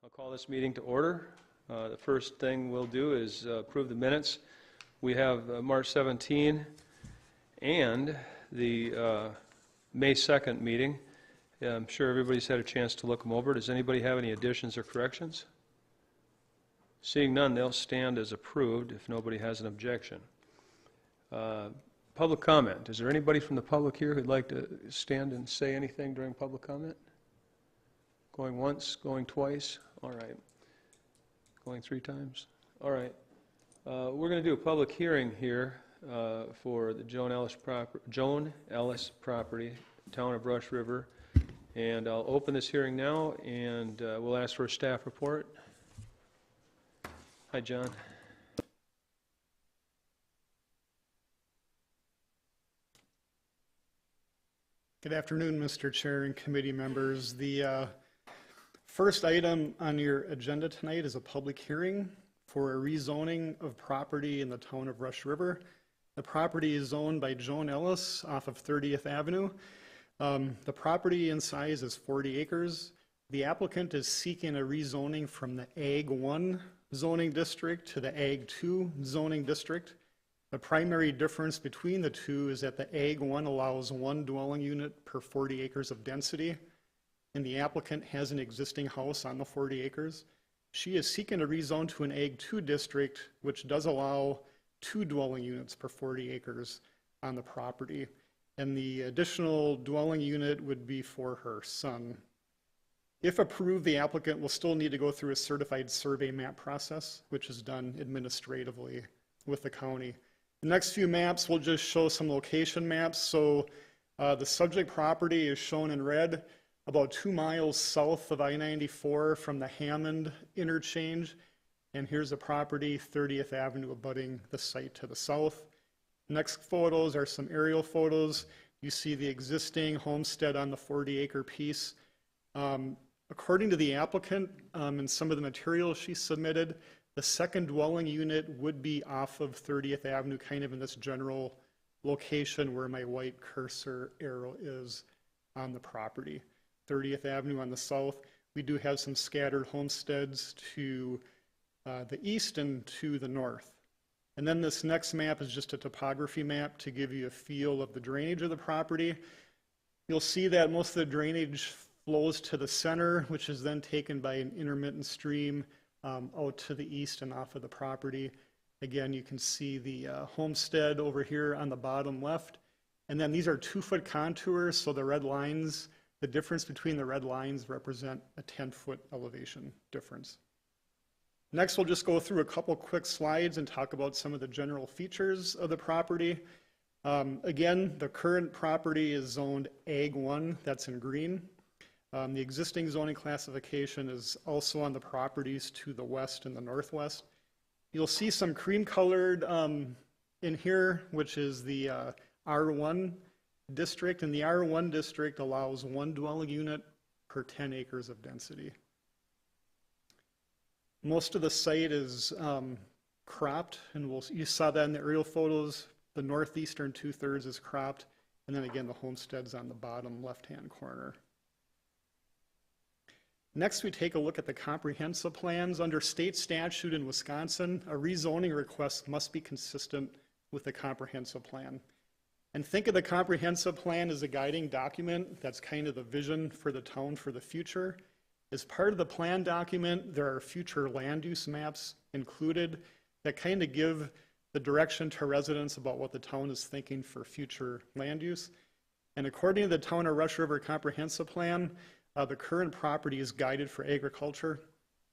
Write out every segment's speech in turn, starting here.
I'll call this meeting to order. The first thing we'll do is approve the minutes. We have March 17 and the May 2nd meeting. I'm sure everybody's had a chance to look them over. Does anybody have any additions or corrections? Seeing none, they'll stand as approved if nobody has an objection. Public comment. Is there anybody from the public here who'd like to stand and say anything during public comment? Going once, going twice? All right. Going 3 times? All right. We're going to do a public hearing here for the Joan Ellis property, town of Rush River. And I'll open this hearing now, and we'll ask for a staff report. Hi, John. Good afternoon, Mr. Chair and committee members. The first item on your agenda tonight is a public hearing for a rezoning of property in the town of Rush River. The property is owned by Joan Ellis off of 30th Avenue. The property in size is 40 acres. The applicant is seeking a rezoning from the Ag 1 zoning district to the Ag 2 zoning district. The primary difference between the two is that the Ag 1 allows 1 dwelling unit per 40 acres of density, and the applicant has an existing house on the 40 acres. She is seeking a rezone to an Ag 2 district, which does allow 2 dwelling units per 40 acres on the property. And the additional dwelling unit would be for her son. If approved, the applicant will still need to go through a certified survey map process, which is done administratively with the county. The next few maps will just show some location maps. So the subject property is shown in red, about 2 miles south of I-94 from the Hammond interchange. And here's a property, 30th Avenue, abutting the site to the south. Next photos are some aerial photos. You see the existing homestead on the 40-acre piece. According to the applicant and some of the materials she submitted, the second dwelling unit would be off of 30th Avenue, kind of in this general location where my white cursor arrow is on the property. 30th Avenue on the south. We do have some scattered homesteads to the east and to the north. And then this next map is just a topography map to give you a feel of the drainage of the property. You'll see that most of the drainage flows to the center, which is then taken by an intermittent stream out to the east and off of the property. Again, you can see the homestead over here on the bottom left. And then these are 2-foot contours, so the red lines, the difference between the red lines represent a 10-foot elevation difference. Next, we'll just go through a couple quick slides and talk about some of the general features of the property. Again, the current property is zoned Ag 1, that's in green. The existing zoning classification is also on the properties to the west and the northwest. You'll see some cream colored in here, which is the R1 district, and the R1 district allows 1 dwelling unit per 10 acres of density. Most of the site is cropped, and you saw that in the aerial photos. The northeastern 2/3 is cropped, and then again the homestead's on the bottom left-hand corner. Next, we take a look at the comprehensive plans. Under state statute in Wisconsin, a rezoning request must be consistent with the comprehensive plan. And think of the comprehensive plan as a guiding document. That's kind of the vision for the town for the future. As part of the plan document, there are future land use maps included that kind of give the direction to residents about what the town is thinking for future land use. And according to the Town of Rush River Comprehensive Plan, the current property is guided for agriculture.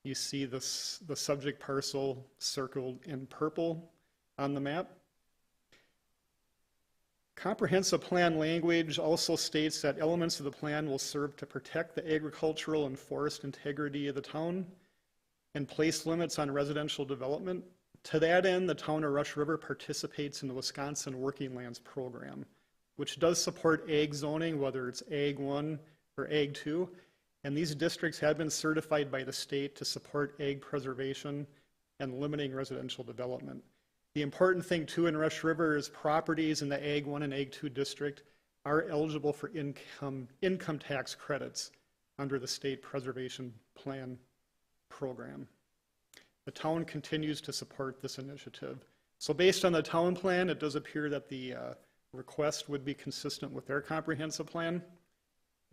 You see the subject parcel circled in purple on the map. Comprehensive plan language also states that elements of the plan will serve to protect the agricultural and forest integrity of the town and place limits on residential development. To that end, the town of Rush River participates in the Wisconsin Working Lands Program, which does support ag zoning, whether it's Ag 1 or Ag 2, and these districts have been certified by the state to support ag preservation and limiting residential development. The important thing too in Rush River is properties in the Ag 1 and Ag 2 district are eligible for income tax credits under the state preservation plan program. The town continues to support this initiative. So based on the town plan, it does appear that the request would be consistent with their comprehensive plan.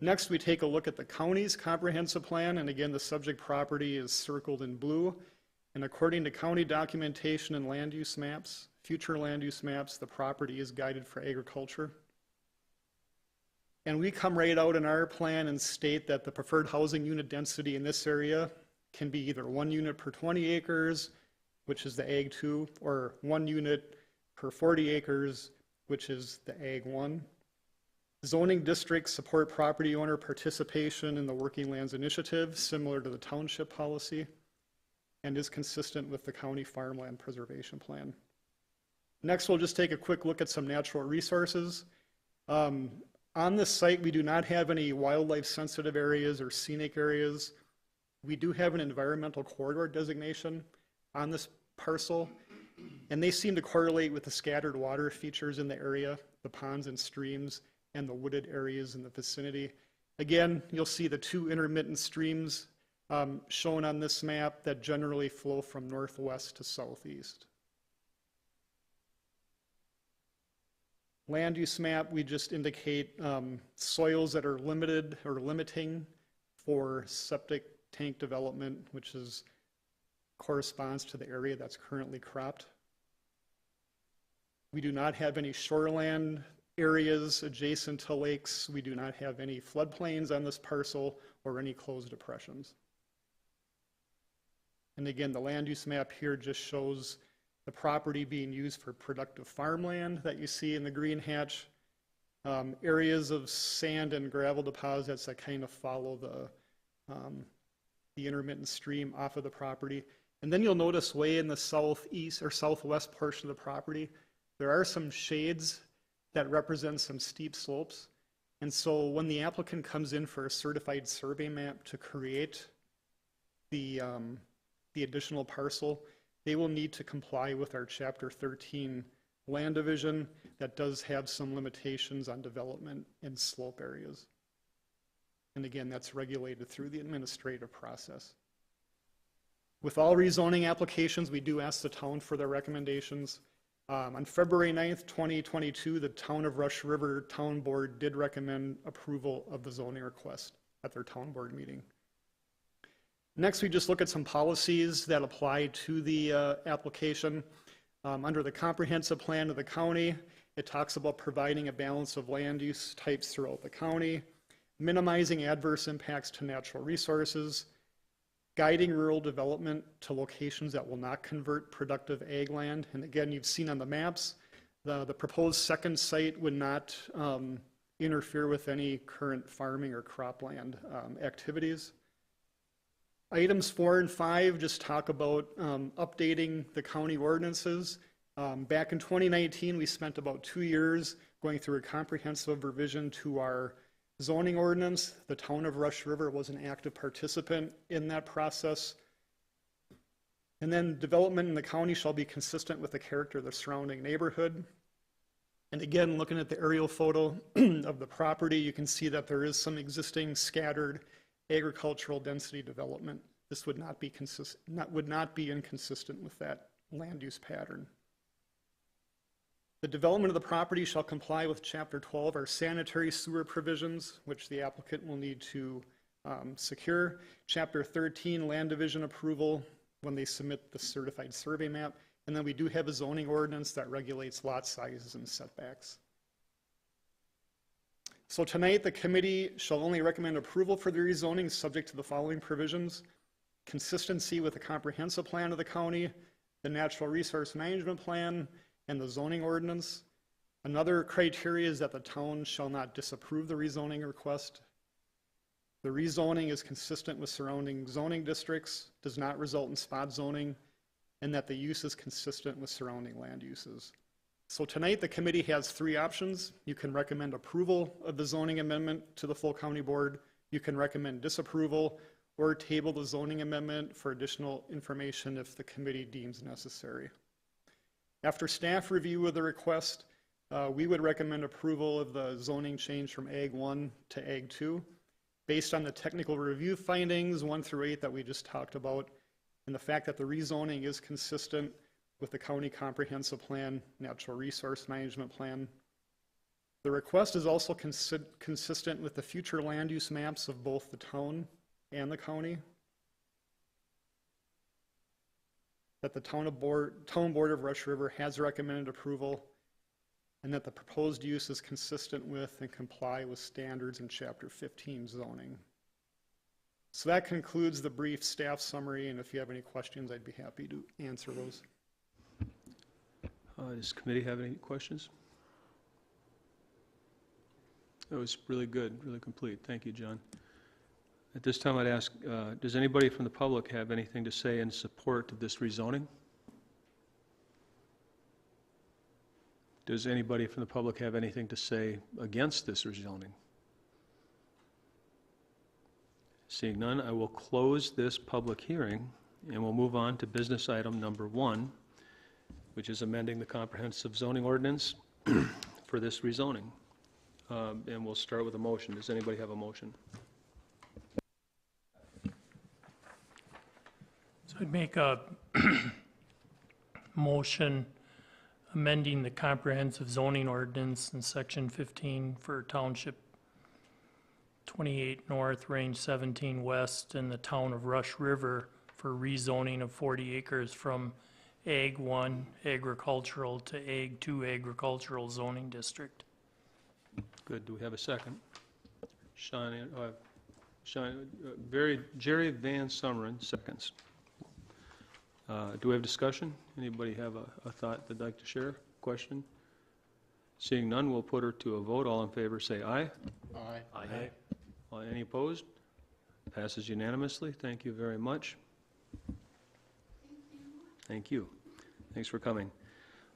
Next, we take a look at the county's comprehensive plan, and again, the subject property is circled in blue. And according to county documentation and land use maps, future land use maps, the property is guided for agriculture. And we come right out in our plan and state that the preferred housing unit density in this area can be either 1 unit per 20 acres, which is the Ag 2, or 1 unit per 40 acres, which is the Ag 1. Zoning districts support property owner participation in the Working Lands Initiative, similar to the township policy, and is consistent with the county farmland preservation plan. Next, we'll just take a quick look at some natural resources. On this site, we do not have any wildlife sensitive areas or scenic areas. We do have an environmental corridor designation on this parcel, and they seem to correlate with the scattered water features in the area, the ponds and streams, and the wooded areas in the vicinity. Again, you'll see the 2 intermittent streams shown on this map that generally flow from northwest to southeast. Land use map, we just indicate soils that are limited or limiting for septic tank development, which corresponds to the area that's currently cropped. We do not have any shoreland areas adjacent to lakes. We do not have any floodplains on this parcel or any closed depressions. And again, the land use map here just shows the property being used for productive farmland that you see in the green hatch. Areas of sand and gravel deposits that kind of follow the intermittent stream off of the property. And then you'll notice way in the southeast or southwest portion of the property, there are some shades that represent some steep slopes. And so when the applicant comes in for a certified survey map to create the additional parcel, they will need to comply with our Chapter 13 land division that does have some limitations on development in slope areas. And again, that's regulated through the administrative process. With all rezoning applications, we do ask the town for their recommendations. On February 9th, 2022, the Town of Rush River Town Board did recommend approval of the zoning request at their town board meeting. Next, we just look at some policies that apply to the application. Under the comprehensive plan of the county, it talks about providing a balance of land use types throughout the county, minimizing adverse impacts to natural resources, guiding rural development to locations that will not convert productive ag land. And again, you've seen on the maps, the proposed second site would not interfere with any current farming or cropland activities. Items 4 and 5 just talk about updating the county ordinances. Back in 2019, we spent about 2 years going through a comprehensive revision to our zoning ordinance. The Town of Rush River was an active participant in that process. And then development in the county shall be consistent with the character of the surrounding neighborhood. And again, looking at the aerial photo of the property, you can see that there is some existing scattered agricultural density development. This would not be inconsistent with that land use pattern. The development of the property shall comply with Chapter 12, our sanitary sewer provisions, which the applicant will need to secure. Chapter 13, land division approval when they submit the certified survey map. And then we do have a zoning ordinance that regulates lot sizes and setbacks. So tonight, the committee shall only recommend approval for the rezoning subject to the following provisions: consistency with the comprehensive plan of the county, the natural resource management plan, and the zoning ordinance. Another criteria is that the town shall not disapprove the rezoning request. The rezoning is consistent with surrounding zoning districts, does not result in spot zoning, and that the use is consistent with surrounding land uses. So tonight, the committee has 3 options. You can recommend approval of the zoning amendment to the full county board. You can recommend disapproval or table the zoning amendment for additional information if the committee deems necessary. After staff review of the request, we would recommend approval of the zoning change from Ag 1 to Ag 2 Based on the technical review findings, 1 through 8 that we just talked about, and the fact that the rezoning is consistent with the county comprehensive plan, natural resource management plan. The request is also consistent with the future land use maps of both the town and the county. That the town board of Rush River has recommended approval, and that the proposed use is consistent with and comply with standards in Chapter 15 zoning. So that concludes the brief staff summary, and if you have any questions, I'd be happy to answer those. Does the committee have any questions? That was really good, really complete. Thank you, John. At this time, I'd ask, does anybody from the public have anything to say in support of this rezoning? Does anybody from the public have anything to say against this rezoning? Seeing none, I will close this public hearing, and we'll move on to business item number 1, which is amending the comprehensive zoning ordinance for this rezoning. And we'll start with a motion. Does anybody have a motion? So I'd make a motion amending the comprehensive zoning ordinance in section 15 for township 28 north, range 17 west, in the town of Rush River for rezoning of 40 acres from Ag 1 agricultural to Ag 2 agricultural zoning district. Good. Do we have a second? Jerry Van Summeren, seconds. Do we have discussion? Anybody have a thought they'd like to share? Question? Seeing none, we'll put her to a vote. All in favor say aye. Aye. Aye. Any opposed? Passes unanimously. Thank you very much. Thank you. Thanks for coming.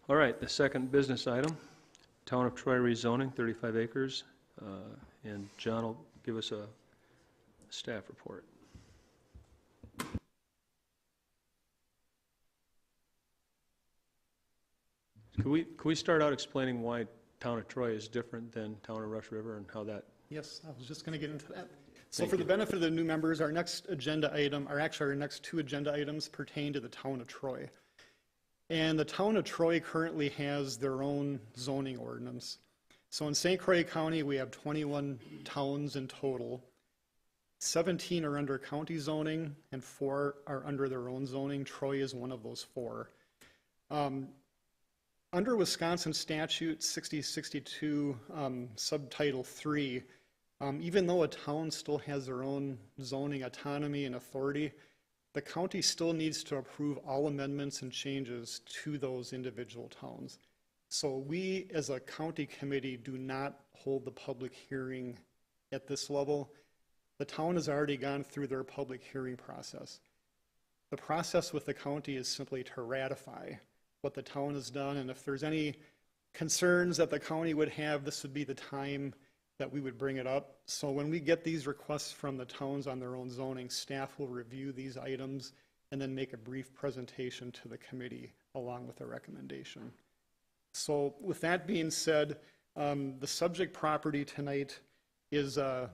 All right, the second business item, Town of Troy rezoning, 35 acres. And John will give us a staff report. Could we start out explaining why Town of Troy is different than Town of Rush River and how that? Yes, I was just going to get into that. So for the benefit of the new members, our next agenda item, or actually our next 2 agenda items pertain to the Town of Troy. And the Town of Troy currently has their own zoning ordinance. So in St. Croix County, we have 21 towns in total. 17 are under county zoning and 4 are under their own zoning. Troy is one of those 4. Under Wisconsin statute 6062, subtitle 3, even though a town still has their own zoning autonomy and authority, the county still needs to approve all amendments and changes to those individual towns. So we, as a county committee, do not hold the public hearing at this level. The town has already gone through their public hearing process. The process with the county is simply to ratify what the town has done, and if there's any concerns that the county would have, this would be the time that we would bring it up. So when we get these requests from the towns on their own zoning, staff will review these items and then make a brief presentation to the committee along with a recommendation. So with that being said, the subject property tonight is, well,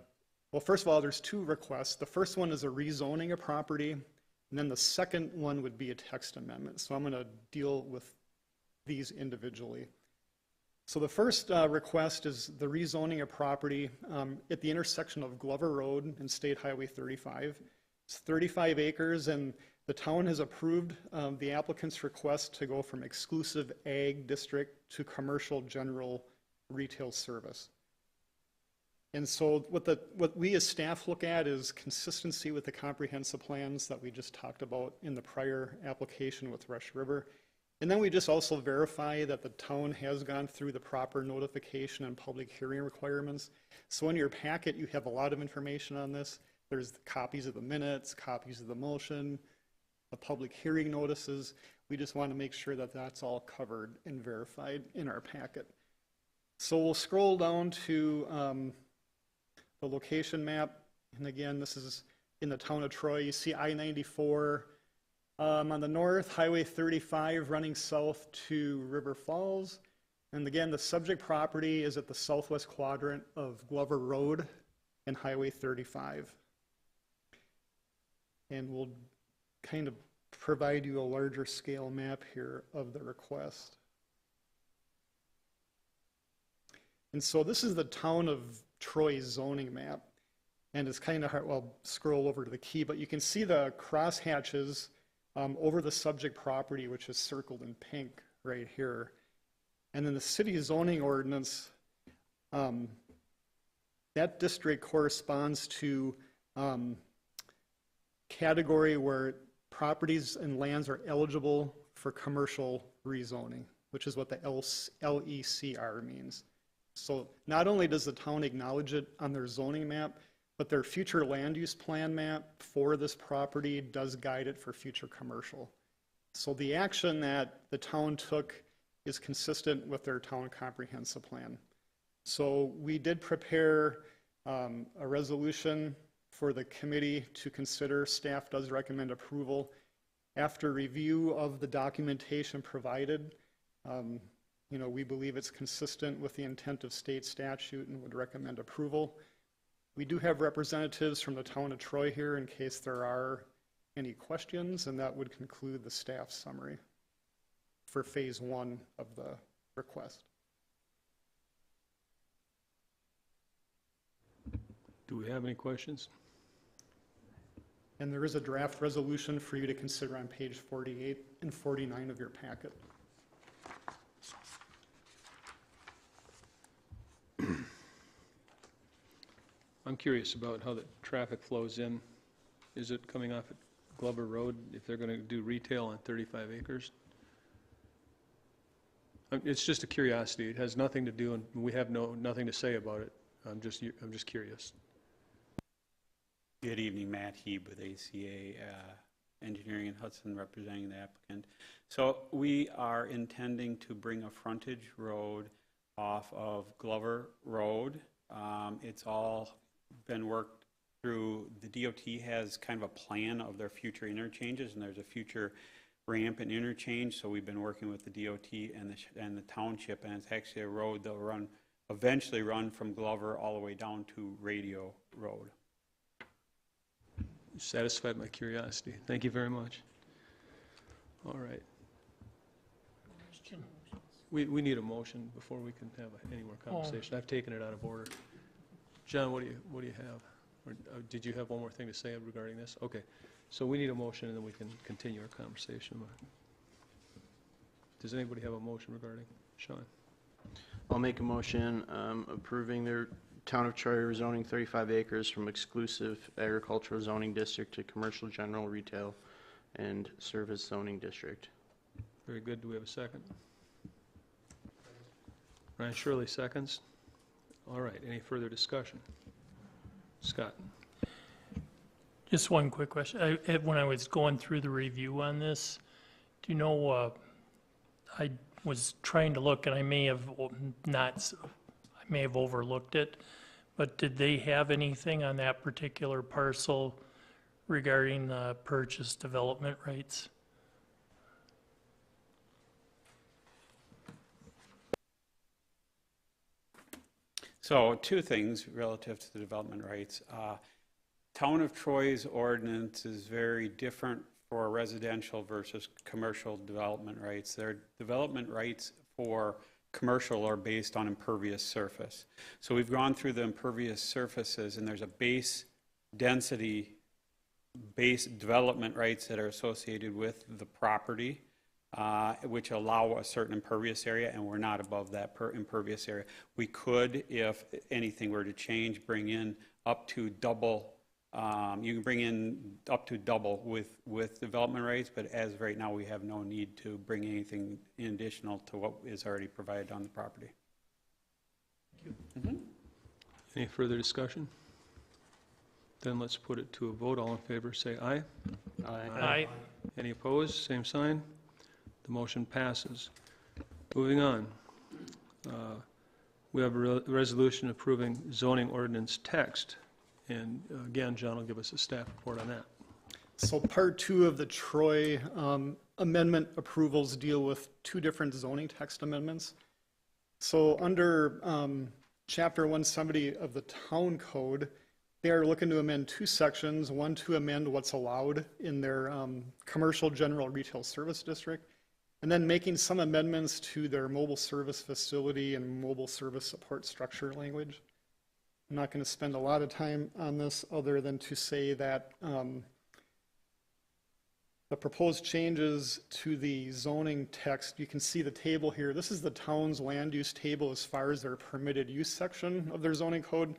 first of all, there's 2 requests. The first one is a rezoning of property, and then the second one would be a text amendment. So I'm going to deal with these individually. So the first request is the rezoning of property at the intersection of Glover Road and State Highway 35. It's 35 acres, and the town has approved the applicant's request to go from exclusive ag district to commercial general retail service. And so what we as staff look at is consistency with the comprehensive plans that we just talked about in the prior application with Rush River. And then we just also verify that the town has gone through the proper notification and public hearing requirements. So in your packet, you have a lot of information on this. There's copies of the minutes, copies of the motion, the public hearing notices. We just want to make sure that that's all covered and verified in our packet. So we'll scroll down to the location map, and again, this is in the town of Troy. You see I-94 on the north, Highway 35 running south to River Falls, and again, the subject property is at the southwest quadrant of Glover Road and Highway 35. And we'll kind of provide you a larger scale map here of the request. And so this is the town of Troy zoning map. And it's kind of hard, well, I'll scroll over to the key, but you can see the crosshatches over the subject property, which is circled in pink right here. And then the city zoning ordinance, that district corresponds to category where properties and lands are eligible for commercial rezoning, which is what the LECR means. So not only does the town acknowledge it on their zoning map, but their future land use plan map for this property does guide it for future commercial. So the action that the town took is consistent with their town comprehensive plan. So we did prepare a resolution for the committee to consider. Staff does recommend approval. After review of the documentation provided, we believe it's consistent with the intent of state statute and would recommend approval. We do have representatives from the town of Troy here in case there are any questions, and that would conclude the staff summary for phase 1 of the request. Do we have any questions? And there is a draft resolution for you to consider on page 48 and 49 of your packet. I'm curious about how the traffic flows in. Is it coming off at Glover Road if they're going to do retail on 35 acres? It's just a curiosity. It has nothing to do, and we have nothing to say about it. I'm just curious. Good evening, Matt Heeb with ACA Engineering in Hudson, representing the applicant. So we are intending to bring a frontage road off of Glover Road. It's all been worked through. The DOT has kind of a plan of their future interchanges, and there's a future ramp and interchange. So we've been working with the DOT and the township, and it's actually a road that'll eventually run from Glover all the way down to Radio Road. You satisfied my curiosity. Thank you very much. All right. We need a motion before we can have any more conversation. I've taken it out of order. John, what do you have? Or did you have one more thing to say regarding this? Okay. So we need a motion, and then we can continue our conversation. Does anybody have a motion regarding Sean? I'll make a motion approving their Town of Troy rezoning 35 acres from exclusive agricultural zoning district to commercial general retail and service zoning district. Very good. Do we have a second? Ryan Shirley seconds. All right. Any further discussion? Scott? Just one quick question. When I was going through the review on this, do you know, I was trying to look, and I may have overlooked it, but did they have anything on that particular parcel regarding the purchase development rights? So two things relative to the development rights. Town of Troy's ordinance is very different for residential versus commercial development rights. Their development rights for commercial are based on impervious surface. So we've gone through the impervious surfaces, and there's a base density, base development rights that are associated with the property, which allow a certain impervious area, and we're not above that impervious area. We could, if anything were to change, bring in up to double. You can bring in up to double with development rights, but as of right now, we have no need to bring anything in additional to what is already provided on the property. Thank you. Any further discussion? Then let's put it to a vote. All in favor, say aye. Aye. Any opposed? Same sign. The motion passes. Moving on. We have a resolution approving zoning ordinance text. And again, John will give us a staff report on that. So part 2 of the Troy amendment approvals deal with 2 different zoning text amendments. So under Chapter 170 of the Town Code, They are looking to amend 2 sections, one to amend what's allowed in their commercial general retail service district, and then making some amendments to their mobile service facility and mobile service support structure language. I'm not going to spend a lot of time on this other than to say that the proposed changes to the zoning text, you can see the table here. This is the town's land use table as far as their permitted use section of their zoning code.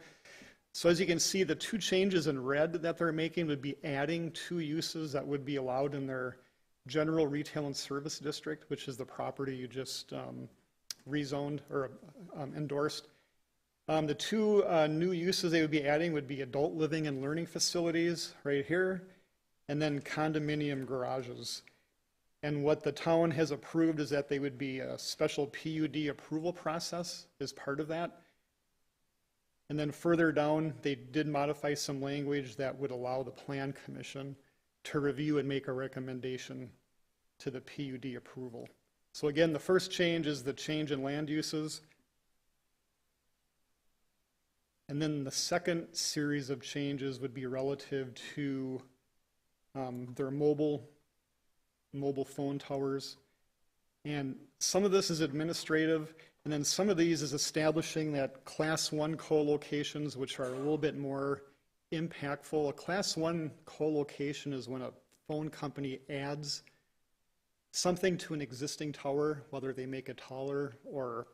So as you can see, the 2 changes in red that they're making would be adding 2 uses that would be allowed in their general retail and service district, which is the property you just rezoned or endorsed. The 2 new uses they would be adding would be adult living and learning facilities right here, and then condominium garages. And what the town has approved is that they would be a special PUD approval process as part of that. And then further down, they did modify some language that would allow the Plan Commission to review and make a recommendation to the PUD approval. So again, the first change is the change in land uses. And then the second series of changes would be relative to their mobile phone towers. And some of this is administrative, and then some of these is establishing that Class 1 co-locations, which are a little bit more impactful. A Class 1 co-location is when a phone company adds something to an existing tower, whether they make it taller or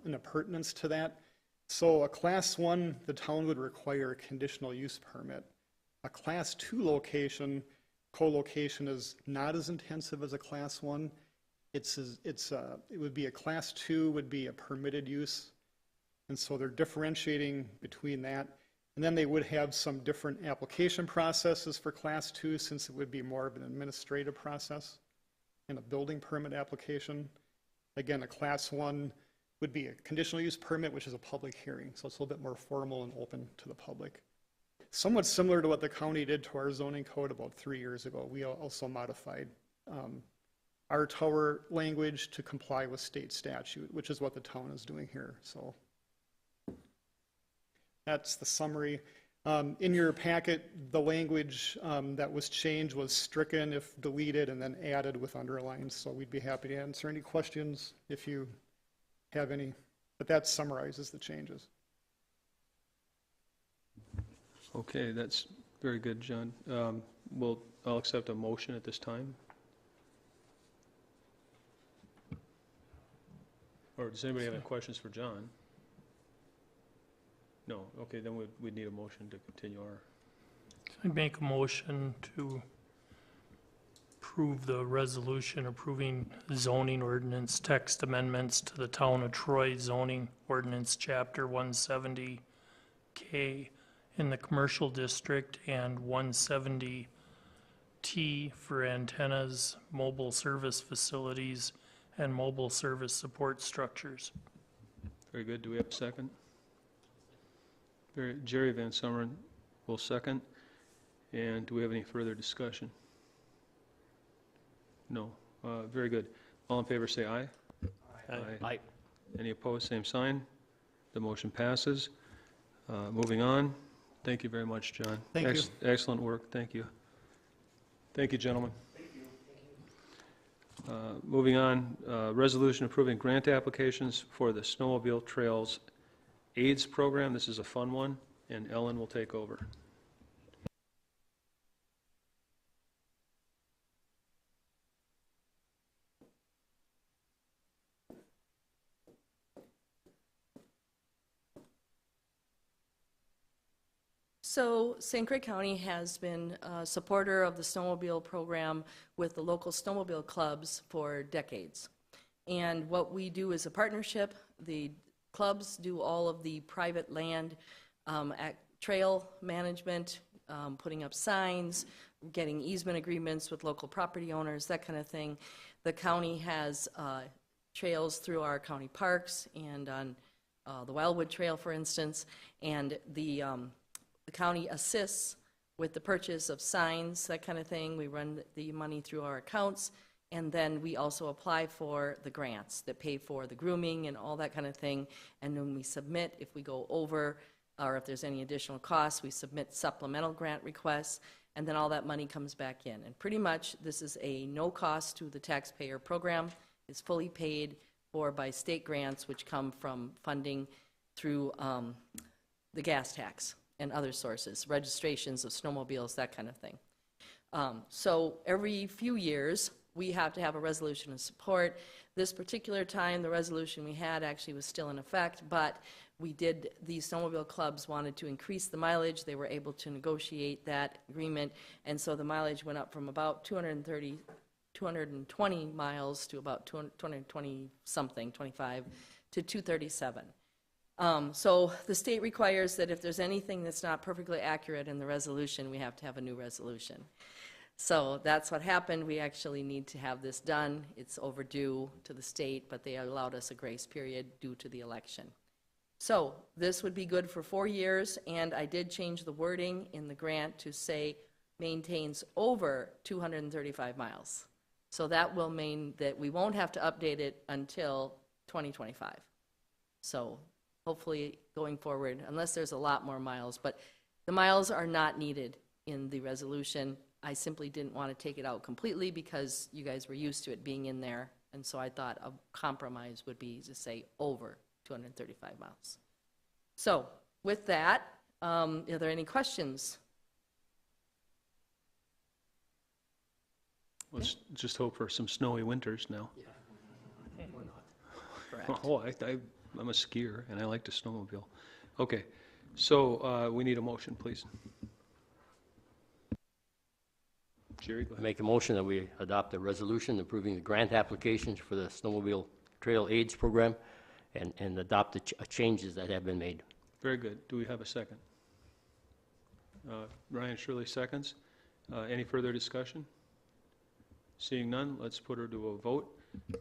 an appurtenance to that. So a Class 1, the town would require a conditional use permit. A Class 2 location, co-location is not as intensive as a Class 1. It would be a Class 2 would be a permitted use, and so they're differentiating between that. And then they would have some different application processes for Class 2, since it would be more of an administrative process and a building permit application. Again, a Class 1 would be a conditional use permit, which is a public hearing, so it's a little bit more formal and open to the public. Somewhat similar to what the county did to our zoning code about 3 years ago. We also modified our tower language to comply with state statute, which is what the town is doing here. So that's the summary. In your packet, the language that was changed was stricken if deleted and then added with underlines. So we'd be happy to answer any questions if you have any. But that summarizes the changes. Okay, that's very good, John. I'll accept a motion at this time. Or does anybody have any questions for John? No, okay, then we'd need a motion to continue our, I'd make a motion to approve the resolution approving zoning ordinance text amendments to the Town of Troy zoning ordinance chapter 170K in the commercial district and 170T for antennas, mobile service facilities, and mobile service support structures. very good. Do we have a second? Jerry Van Summeren will second. And do we have any further discussion? No. Very good. All in favor say aye. Aye. Any opposed, same sign. The motion passes. Moving on. Thank you very much, John. Thank you. Excellent work. Thank you. Thank you, gentlemen. Moving on, resolution approving grant applications for the Snowmobile Trails AIDS program. This is a fun one, and Ellen will take over. So St. Croix County has been a supporter of the snowmobile program with the local snowmobile clubs for decades. And what we do is a partnership. The clubs do all of the private land trail management, putting up signs, getting easement agreements with local property owners, that kind of thing. The county has trails through our county parks and on the Wildwood Trail, for instance, and the county assists with the purchase of signs, that kind of thing. We run the money through our accounts, and then we also apply for the grants that pay for the grooming and all that kind of thing. And when we submit, if we go over or if there's any additional costs, we submit supplemental grant requests, and then all that money comes back in. And pretty much, this is a no-cost to the taxpayer program. It's fully paid for by state grants, which come from funding through the gas tax and other sources, registrations of snowmobiles, that kind of thing. So every few years, we have to have a resolution of support. This particular time, the resolution we had actually was still in effect, but these snowmobile clubs wanted to increase the mileage. They were able to negotiate that agreement, and so the mileage went up from about 220 miles to about 220 something, 25, to 237. So the state requires that if there's anything that's not perfectly accurate in the resolution, we have to have a new resolution. So that's what happened. We actually need to have this done. It's overdue to the state, but they allowed us a grace period due to the election. So this would be good for 4 years, and I did change the wording in the grant to say maintains over 235 miles. So that will mean that we won't have to update it until 2025. So hopefully going forward, unless there's a lot more miles, but the miles are not needed in the resolution. I simply didn't want to take it out completely because you guys were used to it being in there, and so I thought a compromise would be to say over 235 miles. So with that, are there any questions? Let's just hope for some snowy winters now. Correct. Oh, I'm a skier, and I like to snowmobile. Okay, so we need a motion, please. Jerry, go ahead. Make a motion that we adopt a resolution approving the grant applications for the Snowmobile Trail Aids Program and adopt the changes that have been made. Very good. Do we have a second? Ryan Shirley seconds. Any further discussion? Seeing none, let's put her to a vote.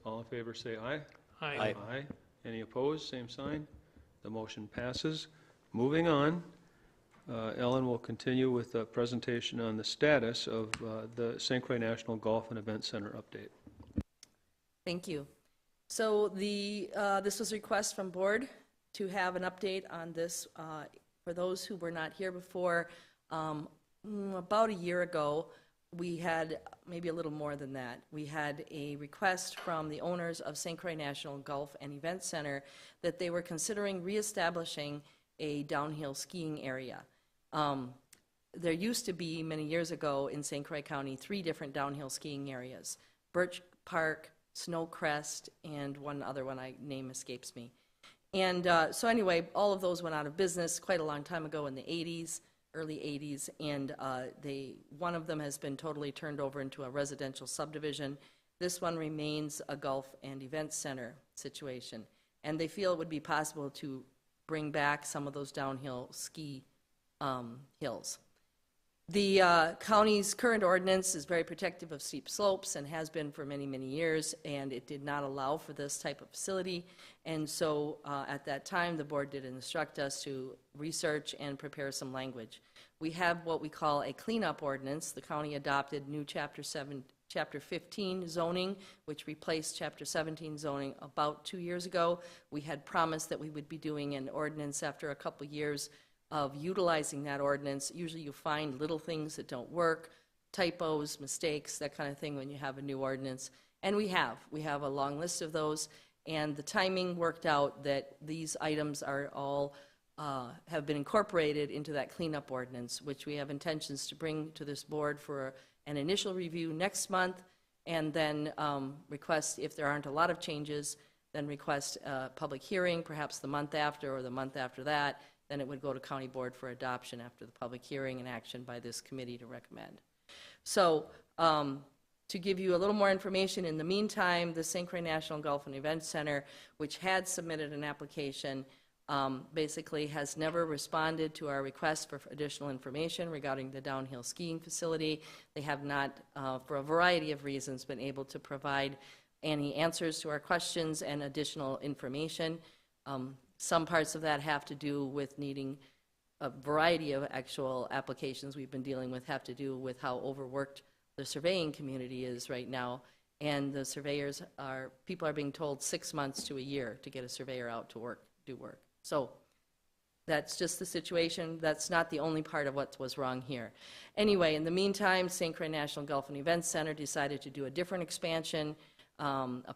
All in favor say aye. Aye. Aye. Any opposed? Same sign. The motion passes. Moving on, Ellen will continue with a presentation on the status of the St. Croix National Golf and Event Center update. Thank you. So this was a request from board to have an update on this. For those who were not here before, about a year ago, we had, maybe a little more than that, we had a request from the owners of St. Croix National Golf and Event Center that they were considering reestablishing a downhill skiing area. There used to be, many years ago, in St. Croix County, 3 different downhill skiing areas: Birch Park, Snowcrest, and one other one, name escapes me. And so anyway, all of those went out of business quite a long time ago in the 80s, early 80s, and one of them has been totally turned over into a residential subdivision. This one remains a golf and event center situation, and they feel it would be possible to bring back some of those downhill ski hills. The county's current ordinance is very protective of steep slopes and has been for many, many years, and it did not allow for this type of facility. And so at that time, the board did instruct us to research and prepare some language. We have what we call a cleanup ordinance. The county adopted new Chapter 15 zoning, which replaced Chapter 17 zoning about 2 years ago. We had promised that we would be doing an ordinance after a couple years of utilizing that ordinance. Usually you find little things that don't work, typos, mistakes, that kind of thing when you have a new ordinance. And we have a long list of those, and the timing worked out that these items are all have been incorporated into that cleanup ordinance, which we have intentions to bring to this board for an initial review next month, and then request, if there aren't a lot of changes, then request a public hearing, perhaps the month after or the month after that. Then it would go to county board for adoption after the public hearing and action by this committee to recommend. So to give you a little more information, in the meantime, the St. Croix National Golf and Event Center, which had submitted an application, basically has never responded to our request for additional information regarding the downhill skiing facility. They have not, for a variety of reasons, been able to provide any answers to our questions and additional information. Some parts of that have to do with needing a variety of actual applications we've been dealing with, have to do with how overworked the surveying community is right now. And the surveyors people are being told 6 months to a year to get a surveyor out to do work. So That's just the situation. That's not the only part of what was wrong here. Anyway, in the meantime, St. Croix National Golf and Events Center decided to do a different expansion, a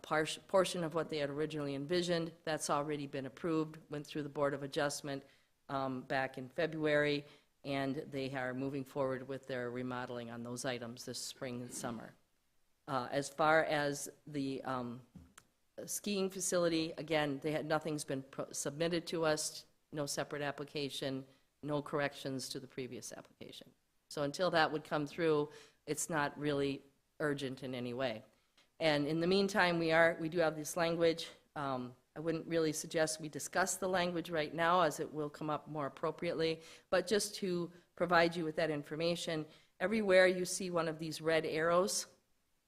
portion of what they had originally envisioned. That's already been approved, went through the Board of Adjustment back in February, and they are moving forward with their remodeling on those items this spring and summer. As far as the skiing facility, again, nothing's been submitted to us, no separate application, no corrections to the previous application. So until that would come through, it's not really urgent in any way. And in the meantime, we do have this language. I wouldn't really suggest we discuss the language right now, as it will come up more appropriately, but just to provide you with that information, everywhere you see one of these red arrows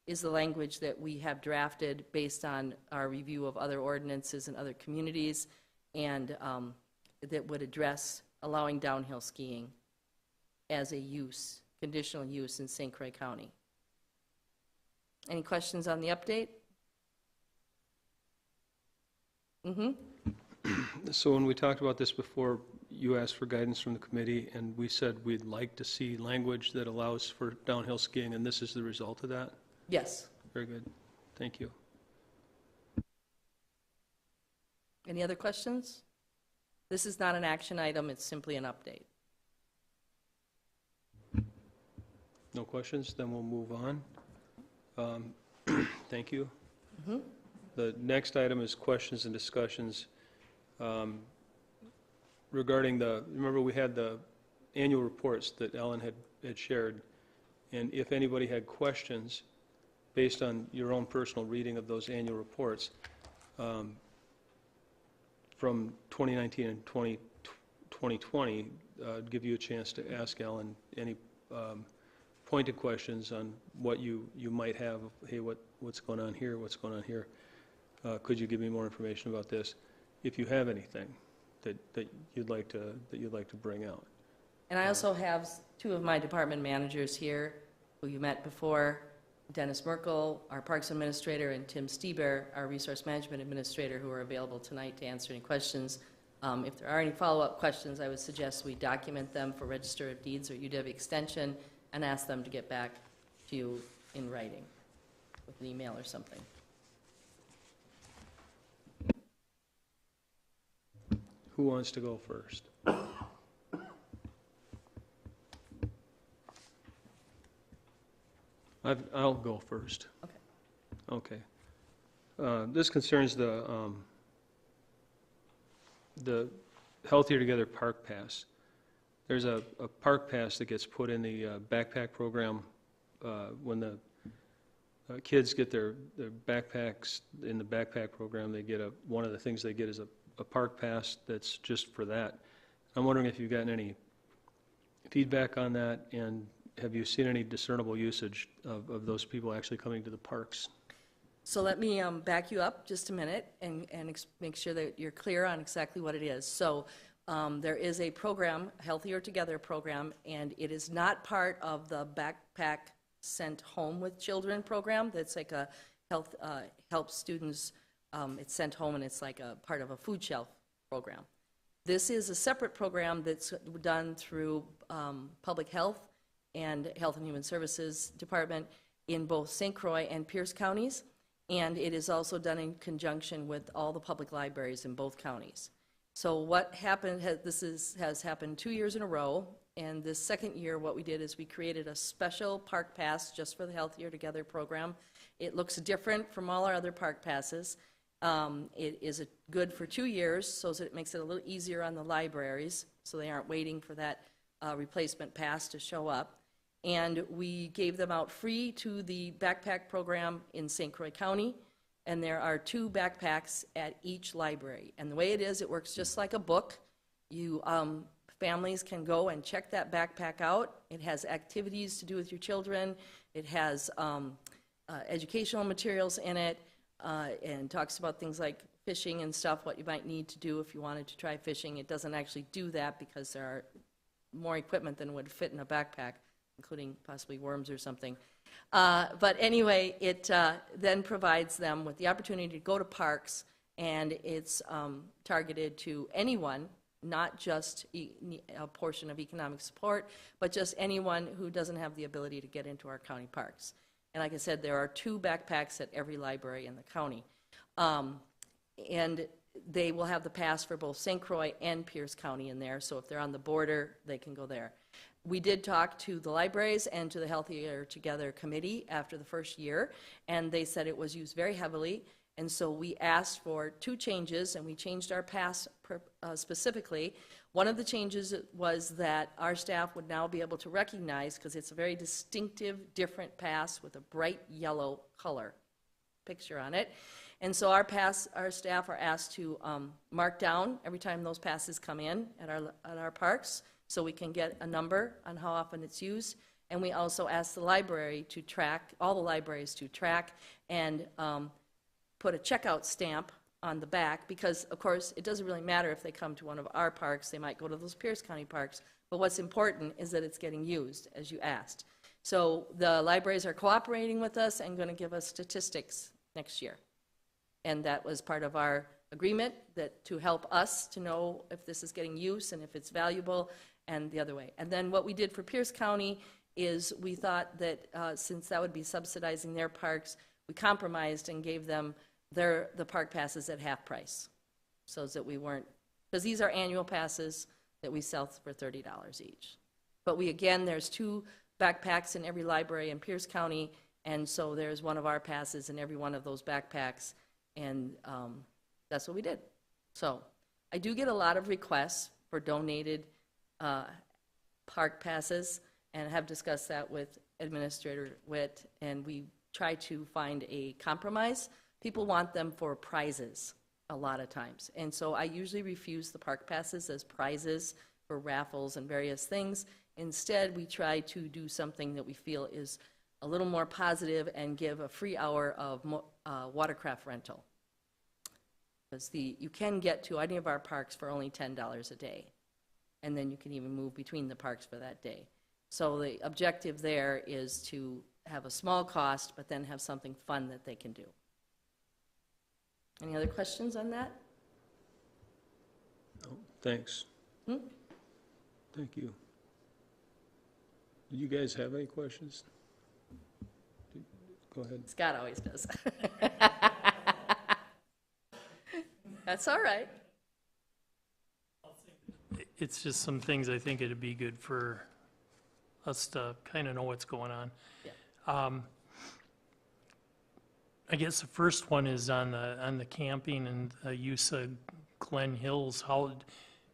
is the language that we have drafted based on our review of other ordinances in other communities, and that would address allowing downhill skiing as a use, conditional use in St. Croix County. Any questions on the update? So when we talked about this before, you asked for guidance from the committee, and we said we'd like to see language that allows for downhill skiing, and this is the result of that? Yes. Very good. Thank you. Any other questions? This is not an action item, it's simply an update. No questions? Then we'll move on. Thank you. The next item is questions and discussions regarding remember we had the annual reports that Ellen had shared, and if anybody had questions based on your own personal reading of those annual reports from 2019 and 2020, I'd give you a chance to ask Ellen any pointed questions on what you might have. Hey, what's going on here? What's going on here? Could you give me more information about this? If you have anything that you'd like to bring out. And I also have two of my department managers here who you met before, Dennis Merkel, our Parks Administrator, and Tim Stieber, our Resource Management Administrator, who are available tonight to answer any questions. If there are any follow-up questions, I would suggest we document them for Register of Deeds or UW Extension and ask them to get back to you in writing with an email or something. Who wants to go first? I'll go first. Okay. Okay. This concerns the Healthier Together Park Pass. There's a park pass that gets put in the backpack program when the kids get their backpacks in the backpack program. They get one of the things they get is a park pass that's just for that. I'm wondering if you've gotten any feedback on that, and have you seen any discernible usage of those people actually coming to the parks? So let me back you up just a minute and make sure that you're clear on exactly what it is. So there is a program, Healthier Together program, and it is not part of the Backpack Sent Home with Children program. That's like a help students. It's sent home, and it's like a part of a food shelf program. This is a separate program that's done through Public Health and Health and Human Services Department in both St. Croix and Pierce counties, and it is also done in conjunction with all the public libraries in both counties. So what happened, has happened 2 years in a row, and this second year what we did is we created a special park pass just for the Healthier Together program. It looks different from all our other park passes. It is good for 2 years, so it makes it a little easier on the libraries, so they aren't waiting for that replacement pass to show up. And we gave them out free to the backpack program in St. Croix County, and there are 2 backpacks at each library. And the way it is, it works just like a book. You families can go and check that backpack out. It has activities to do with your children. It has educational materials in it, and talks about things like fishing and stuff, what you might need to do if you wanted to try fishing. It doesn't actually do that because there are more equipment than would fit in a backpack, including possibly worms or something. But anyway, it then provides them with the opportunity to go to parks, and it's targeted to anyone not just a portion of economic support, but just anyone who doesn't have the ability to get into our county parks. And like I said, there are 2 backpacks at every library in the county. And they will have the pass for both St. Croix and Pierce County in there, so if they're on the border, they can go there. We did talk to the libraries and to the Healthier Together Committee after the first year, and they said it was used very heavily, and so we asked for 2 changes, and we changed our pass specifically. One of the changes was that our staff would now be able to recognize, because it's a very distinctive, different pass with a bright yellow color picture on it. And so our staff are asked to mark down every time those passes come in at our parks, so we can get a number on how often it's used. And we also ask the library to track, all the libraries to track and put a checkout stamp on the back, because of course it doesn't really matter if they come to one of our parks, they might go to those Pierce County parks, but what's important is that it's getting used, as you asked. So the libraries are cooperating with us and going to give us statistics next year. And that was part of our agreement, that to help us to know if this is getting use and if it's valuable, and the other way. And then what we did for Pierce County is we thought that since that would be subsidizing their parks, we compromised and gave them the park passes at half price, so that we weren't, because these are annual passes that we sell for $30 each. But there's 2 backpacks in every library in Pierce County, and so there's one of our passes in every one of those backpacks. And that's what we did. So I do get a lot of requests for donated park passes, and I have discussed that with Administrator Witt, and we try to find a compromise. People want them for prizes a lot of times, and so I usually refuse the park passes as prizes for raffles and various things. Instead, we try to do something that we feel is a little more positive and give a free hour of watercraft rental. Because you can get to any of our parks for only $10 a day, and then you can even move between the parks for that day. So the objective there is to have a small cost, but then have something fun that they can do. Any other questions on that? Oh, thanks. Thank you. Do you guys have any questions? Go ahead. Scott always does. That's all right. It's just some things I think it'd be good for us to kind of know what's going on. Yeah. I guess the first one is on the camping and the use of Glen Hills. How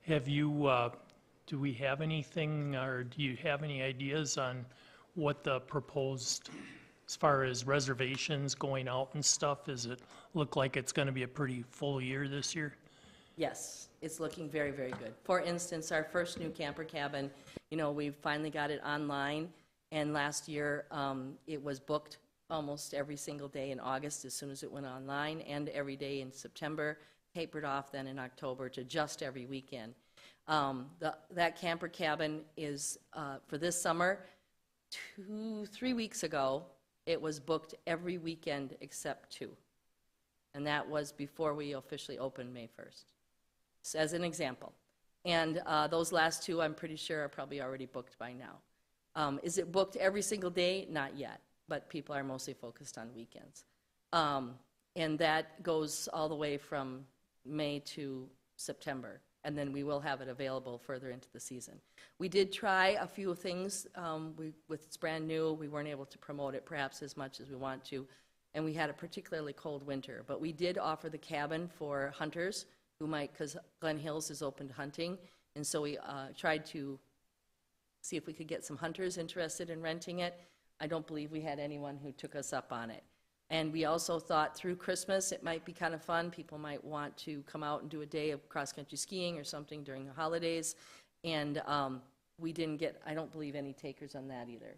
have you, do we have anything, or do you have any ideas on what the proposed, as far as reservations going out and stuff, does it look like it's going to be a pretty full year this year? Yes, it's looking very, very good. For instance, our first new camper cabin, we finally got it online, and last year it was booked almost every single day in August as soon as it went online, and every day in September, tapered off then in October to just every weekend. That camper cabin is, for this summer, 3 weeks ago, it was booked every weekend except 2. And that was before we officially opened May 1st, so as an example. And those last 2, I'm pretty sure, are probably already booked by now. Is it booked every single day? Not yet, but people are mostly focused on weekends. And that goes all the way from May to September, and then we will have it available further into the season. We did try a few things. With it's brand new, we weren't able to promote it perhaps as much as we want to, and we had a particularly cold winter. But we did offer the cabin for hunters who might, because Glen Hills is open to hunting, and so we tried to see if we could get some hunters interested in renting it. I don't believe we had anyone who took us up on it. And we also thought through Christmas it might be kind of fun. People might want to come out and do a day of cross-country skiing or something during the holidays. And we didn't get, I don't believe, any takers on that either.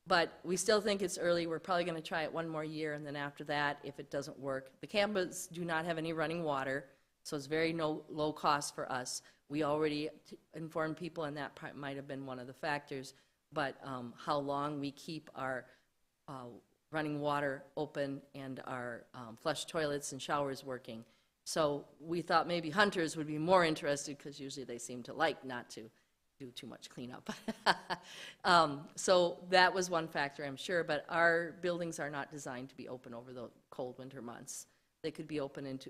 But we still think it's early. We're probably going to try it one more year, and then after that, if it doesn't work. The cabins do not have any running water, so it's very low cost for us. We already informed people, and that might have been one of the factors. But how long we keep our running water open and our flush toilets and showers working. So we thought maybe hunters would be more interested, because usually they seem to like not to do too much cleanup. So that was one factor, I'm sure, but our buildings are not designed to be open over the cold winter months. They could be open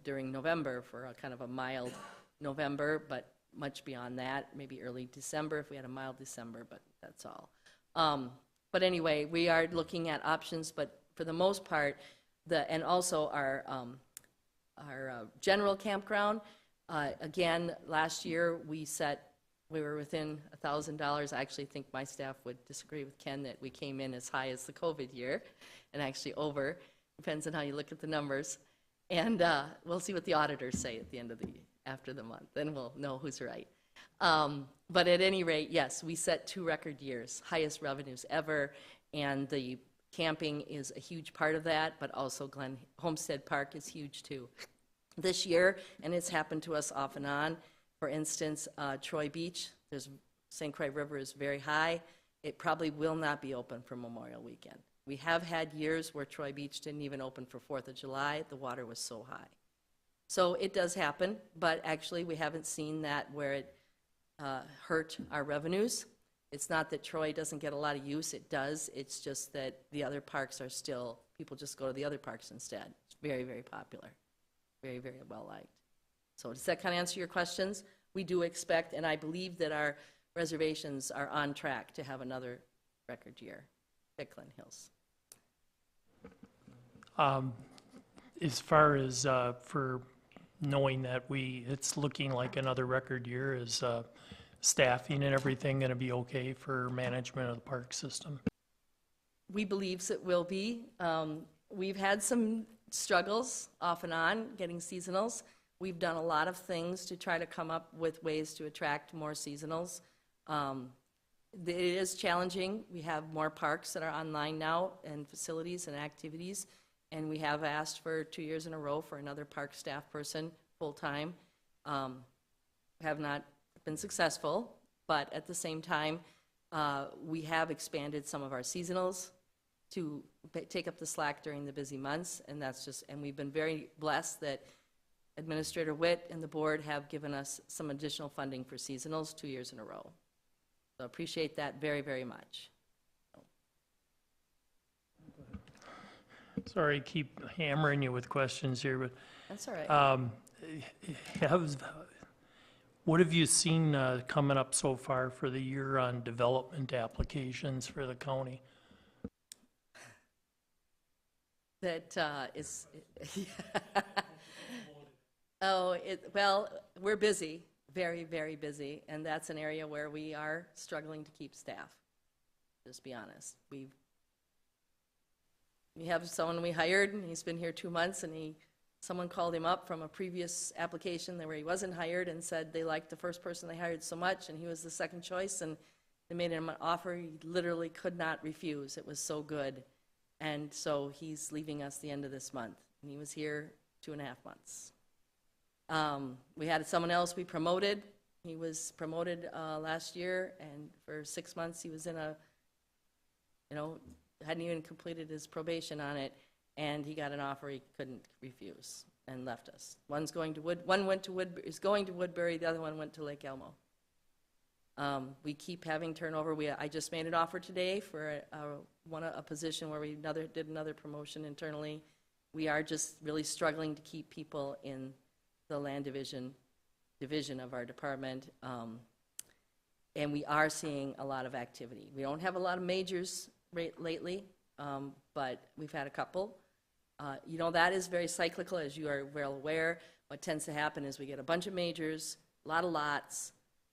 during November for a kind of a mild November, but much beyond that, maybe early December if we had a mild December, but that's all. But anyway, we are looking at options, but for the most part, and also our general campground, again, last year we were within $1,000. I actually think my staff would disagree with Ken that we came in as high as the COVID year, and actually over. Depends on how you look at the numbers. And we'll see what the auditors say at the end of after the month. Then we'll know who's right. But at any rate, yes, we set 2 record years, highest revenues ever, and the camping is a huge part of that, but also Glen Homestead Park is huge too. This year, and it's happened to us off and on, for instance, Troy Beach, St. Croix River is very high. It probably will not be open for Memorial Weekend. We have had years where Troy Beach didn't even open for 4th of July. The water was so high. So it does happen, but actually we haven't seen that where it hurt our revenues. It's not that Troy doesn't get a lot of use. It does. It's just that the other parks are still, people just go to the other parks instead. It's very, very popular. Very, very well liked. So does that kind of answer your questions? We do expect, and I believe that our reservations are on track to have another record year at Glen Hills. As far as for knowing that it's looking like another record year, is staffing and everything going to be okay for management of the park system? We believe it will be. We've had some struggles off and on getting seasonals. We've done a lot of things to try to come up with ways to attract more seasonals. It is challenging. We have more parks that are online now and facilities and activities, and we have asked for 2 years in a row for another park staff person full-time. Have not been successful, but at the same time, we have expanded some of our seasonals to take up the slack during the busy months, and we've been very blessed that Administrator Witt and the board have given us some additional funding for seasonals 2 years in a row. So appreciate that very, very much. Sorry, keep hammering you with questions here, but That's all right. what have you seen coming up so far for the year on development applications for the county? That is, well, we're busy, very, very busy, and that's an area where we are struggling to keep staff, just be honest. We have someone we hired, and he's been here 2 months, and someone called him up from a previous application where he wasn't hired and said they liked the first person they hired so much, and he was the second choice, and they made him an offer he literally could not refuse. It was so good. And so he's leaving us the end of this month. And he was here 2.5 months. We had someone else we promoted. He was promoted last year, and for 6 months he was in hadn't even completed his probation on it, and he got an offer he couldn't refuse and left us. One is going to Woodbury, the other one went to Lake Elmo. We keep having turnover. I just made an offer today for a position where we did another promotion internally. We are just really struggling to keep people in the land division of our department, and we are seeing a lot of activity. We don't have a lot of majors lately, but we've had a couple. That is very cyclical, as you are well aware. What tends to happen is we get a bunch of majors, a lot of lots,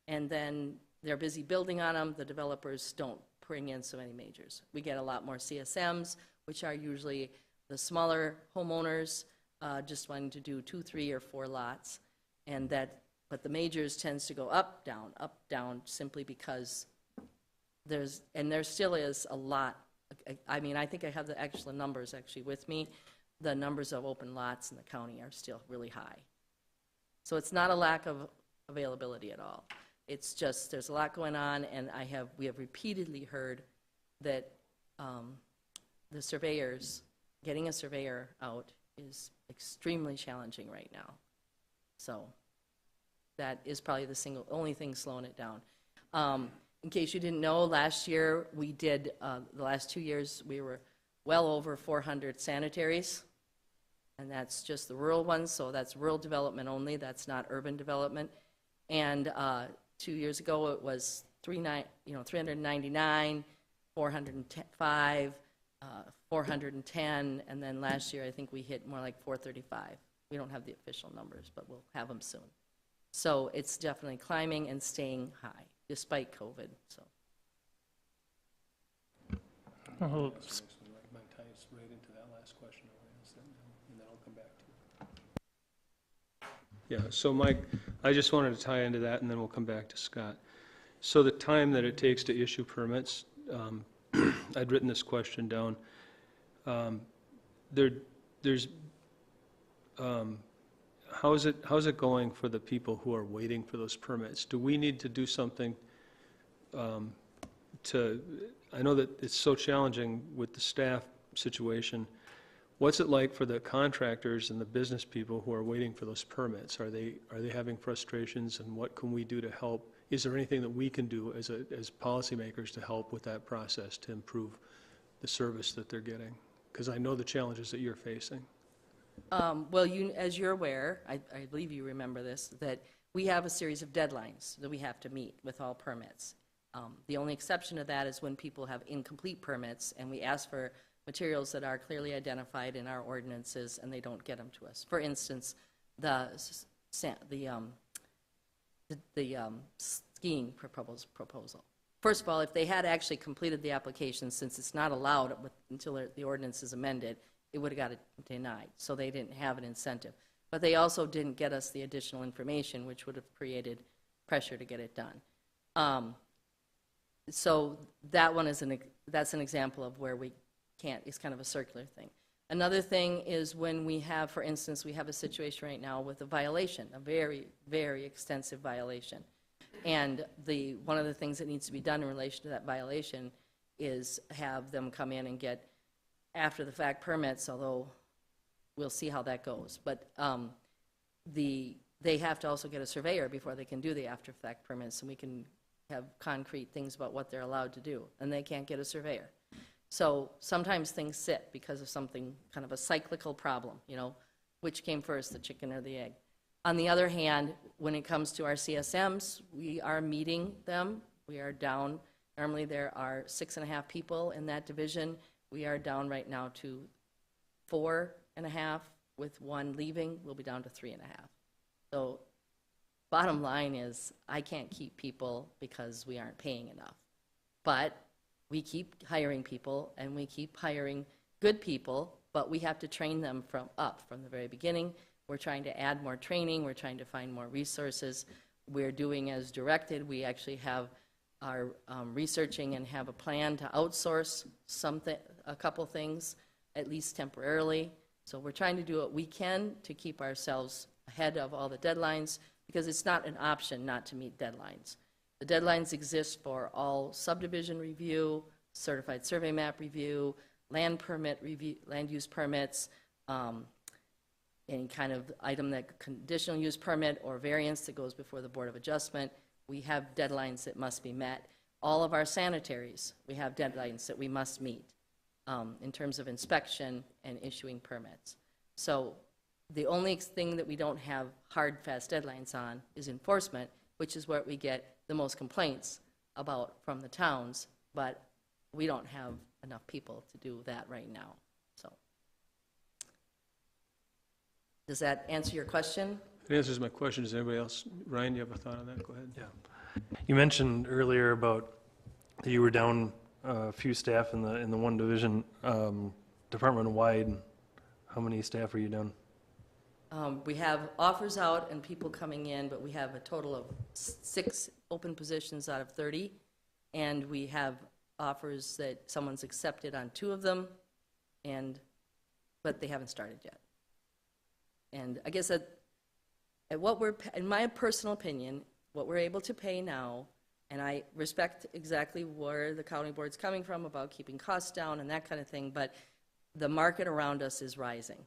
and then they're busy building on them. The developers don't bring in so many majors. We get a lot more CSMs, which are usually the smaller homeowners just wanting to do 2, 3, or 4 lots, but the majors tends to go up, down, simply because there still is a lot. I mean, I think I have the actual numbers actually with me. The numbers of open lots in the county are still really high. So it's not a lack of availability at all. It's just there's a lot going on, and we have repeatedly heard that the surveyors, getting a surveyor out is extremely challenging right now. So that is probably the only thing slowing it down. In case you didn't know, last year we did, the last 2 years, we were well over 400 sanitaries, and that's just the rural ones, so that's rural development only, that's not urban development. And 2 years ago, it was 399, 405, 410, and then last year, I think we hit more like 435. We don't have the official numbers, but we'll have them soon. So it's definitely climbing and staying high, despite COVID, so. Oh, Might tie us right into that last question I asked, and then I'll come back to you. Yeah, so Mike, I just wanted to tie into that, and then we'll come back to Scott. So the time that it takes to issue permits, I'd written this question down. How's it going for the people who are waiting for those permits? Do we need to do something I know that it's so challenging with the staff situation. What's it like for the contractors and the business people who are waiting for those permits? Are they having frustrations, and what can we do to help? Is there anything that we can do as policymakers to help with that process to improve the service that they're getting? Because I know the challenges that you're facing. Well, as you're aware, I believe you remember this, that we have a series of deadlines that we have to meet with all permits. The only exception to that is when people have incomplete permits, and we ask for materials that are clearly identified in our ordinances, and they don't get them to us. For instance, the skiing proposal. First of all, if they had actually completed the application, since it's not allowed until the ordinance is amended, it would have got it denied, so they didn't have an incentive. But they also didn't get us the additional information, which would have created pressure to get it done. So that one is that's an example of where we can't, it's kind of a circular thing. Another thing is when we have, for instance, we have a situation right now with a violation, a very, very extensive violation. And one of the things that needs to be done in relation to that violation is have them come in and get after the fact permits, although we'll see how that goes. But they have to also get a surveyor before they can do the after fact permits, and we can have concrete things about what they're allowed to do, and they can't get a surveyor. So sometimes things sit because of something, kind of a cyclical problem, which came first, the chicken or the egg. On the other hand, when it comes to our CSMs, we are meeting them. We are down, normally there are 6.5 people in that division. We are down right now to 4.5, with one leaving. We'll be down to 3.5. So bottom line is, I can't keep people because we aren't paying enough. But we keep hiring people, and we keep hiring good people, but we have to train them from the very beginning. We're trying to add more training. We're trying to find more resources. We're doing as directed. We actually have are researching and have a plan to outsource a couple things, at least temporarily. So we're trying to do what we can to keep ourselves ahead of all the deadlines, because it's not an option not to meet deadlines. The deadlines exist for all subdivision review, certified survey map review, land permit review, land use permits, any kind of item that conditional use permit or variance that goes before the Board of Adjustment. We have deadlines that must be met. All of our sanitaries, we have deadlines that we must meet in terms of inspection and issuing permits. So the only thing that we don't have hard, fast deadlines on is enforcement, which is what we get the most complaints about from the towns, but we don't have enough people to do that right now. So does that answer your question? It answers my question. Does anybody else? Ryan, you have a thought on that? Go ahead. Yeah. You mentioned earlier about that you were down a few staff in the one division, department-wide. How many staff are you down? We have offers out and people coming in, but we have a total of 6 open positions out of 30, and we have offers that someone's accepted on 2 of them, but they haven't started yet. And I guess in my personal opinion, what we're able to pay now, and I respect exactly where the county board's coming from about keeping costs down and that kind of thing, but the market around us is rising.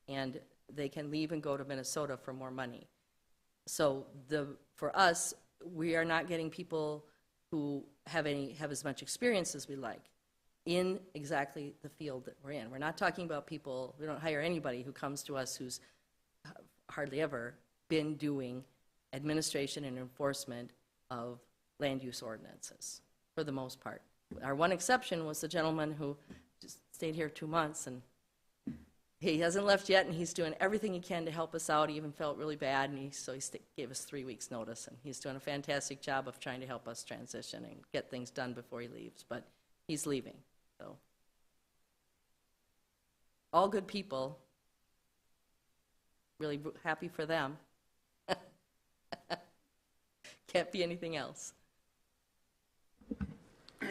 and they can leave and go to Minnesota for more money. So for us, we are not getting people who have as much experience as we like in exactly the field that we're in. We're not talking about people, we don't hire anybody who comes to us who's hardly ever been doing administration and enforcement of land use ordinances, for the most part. Our one exception was the gentleman who just stayed here 2 months, and he hasn't left yet, and he's doing everything he can to help us out. He even felt really bad, and so he gave us 3 weeks' notice, and he's doing a fantastic job of trying to help us transition and get things done before he leaves, but he's leaving, so. All good people. Really happy for them. Can't be anything else.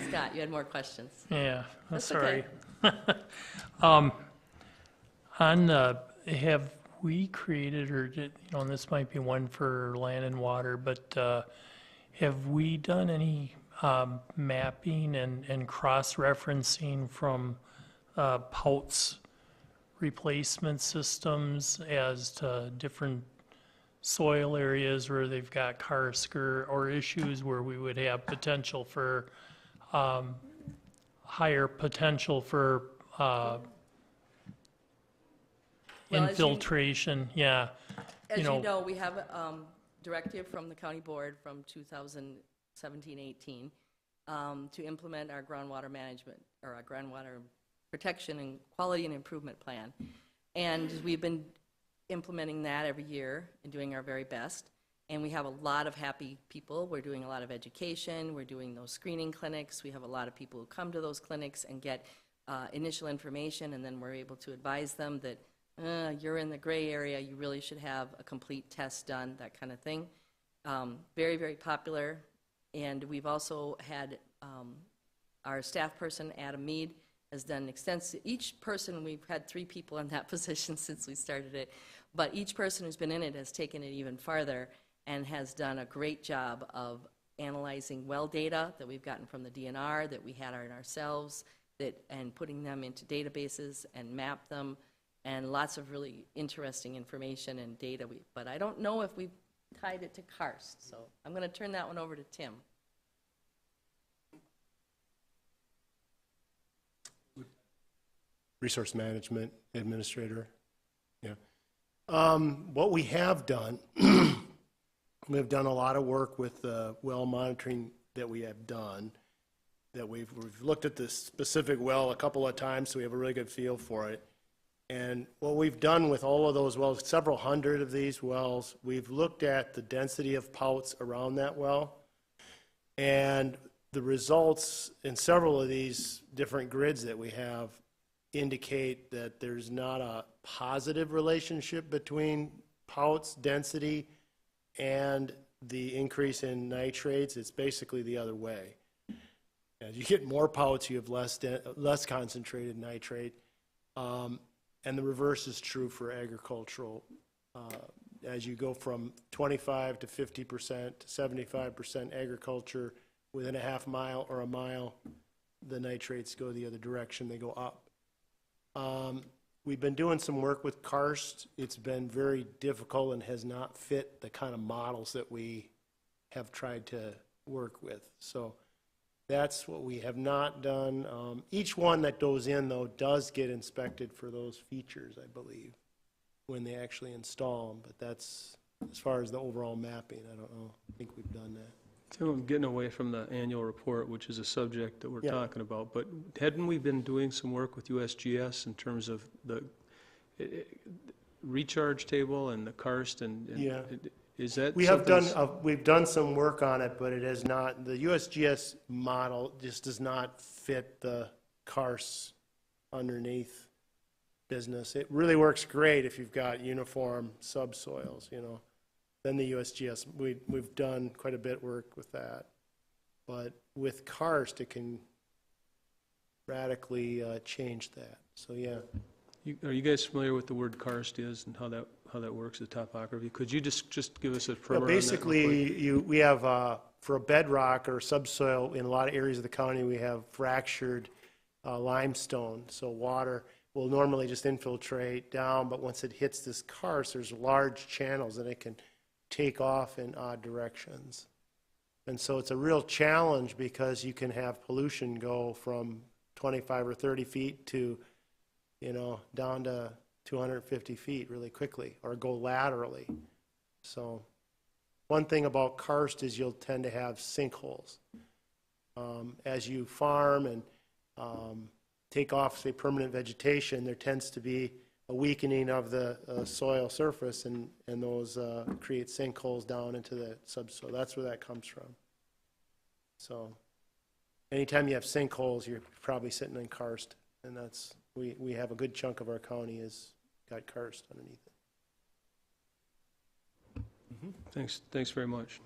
Scott, you had more questions. Yeah, That's sorry. okay. Have we created, or and this might be one for land and water, but have we done any mapping and cross-referencing from Pout's replacement systems as to different soil areas where they've got karst or issues where we would have potential for higher potential for infiltration? Yeah. As you know, we have a directive from the county board from 2017-18 to implement our groundwater management, or our groundwater protection and quality and improvement plan. And we've been implementing that every year and doing our very best. And we have a lot of happy people. We're doing a lot of education. We're doing those screening clinics. We have a lot of people who come to those clinics and get initial information, and then we're able to advise them that you're in the gray area, you really should have a complete test done, that kind of thing. Very, very popular. And we've also had our staff person, Adam Mead, has done extensive, each person, we've had 3 people in that position since we started it, but each person who's been in it has taken it even farther and has done a great job of analyzing well data that we've gotten from the DNR, that we had ourselves, and putting them into databases and map them, and lots of really interesting information and data. But I don't know if we've tied it to karst, so I'm going to turn that one over to Tim. Resource Management Administrator. Yeah. What we have done, we've done a lot of work with the well monitoring that we have done, that we've looked at this specific well a couple of times, so we have a really good feel for it. And what we've done with all of those wells, several hundred of these wells, we've looked at the density of pouts around that well. And the results in several of these different grids that we have indicate that there's not a positive relationship between pouts density and the increase in nitrates. It's basically the other way. As you get more pouts, you have less concentrated nitrate. And the reverse is true for agricultural. As you go from 25 to 50% to 75% agriculture within a half mile or a mile, the nitrates go the other direction, they go up. We've been doing some work with karst. It's been very difficult and has not fit the kind of models that we have tried to work with. So that's what we have not done. Each one that goes in, though, does get inspected for those features, I believe, when they actually install them. But that's, as far as the overall mapping, I don't know. I think we've done that. Tim, I'm getting away from the annual report, which is a subject that we're Yeah. talking about, but hadn't we been doing some work with USGS in terms of the recharge table and the karst and Yeah. is that We have something done, we've done some work on it, but it has not, the USGS model just does not fit the karst underneath business. It really works great if you've got uniform subsoils, you know. Then the USGS, we've done quite a bit work with that. But with karst, it can radically change that. So, yeah. Are you guys familiar with the word karst is and how that works, the topography? Could you just give us a primer on that real quick? Basically, we have, for a bedrock or subsoil, in a lot of areas of the county, we have fractured limestone. So water, will normally just infiltrate down, but once it hits this karst, there's large channels and it can take off in odd directions. And so it's a real challenge because you can have pollution go from 25 or 30 feet to, you know, down to 250 feet really quickly, or go laterally. So one thing about karst is you'll tend to have sinkholes. As you farm and take off, say, permanent vegetation, there tends to be a weakening of the soil surface, and those create sinkholes down into the subsoil. That's where that comes from. So anytime you have sinkholes, you're probably sitting in karst, and that's, we have a good chunk of our county has got karst underneath it. Thanks very much.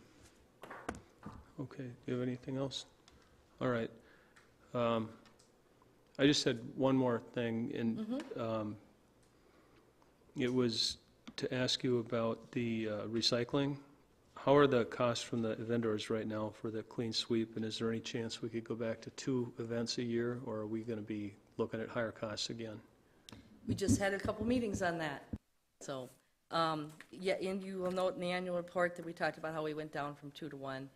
Okay, do you have anything else? All right. I just had one more thing, and it was to ask you about the recycling. How are the costs from the vendors right now for the clean sweep, and is there any chance we could go back to 2 events a year, or are we going to be looking at higher costs again? We just had a couple meetings on that. So, yeah, and you will note in the annual report that we talked about how we went down from 2 to 1.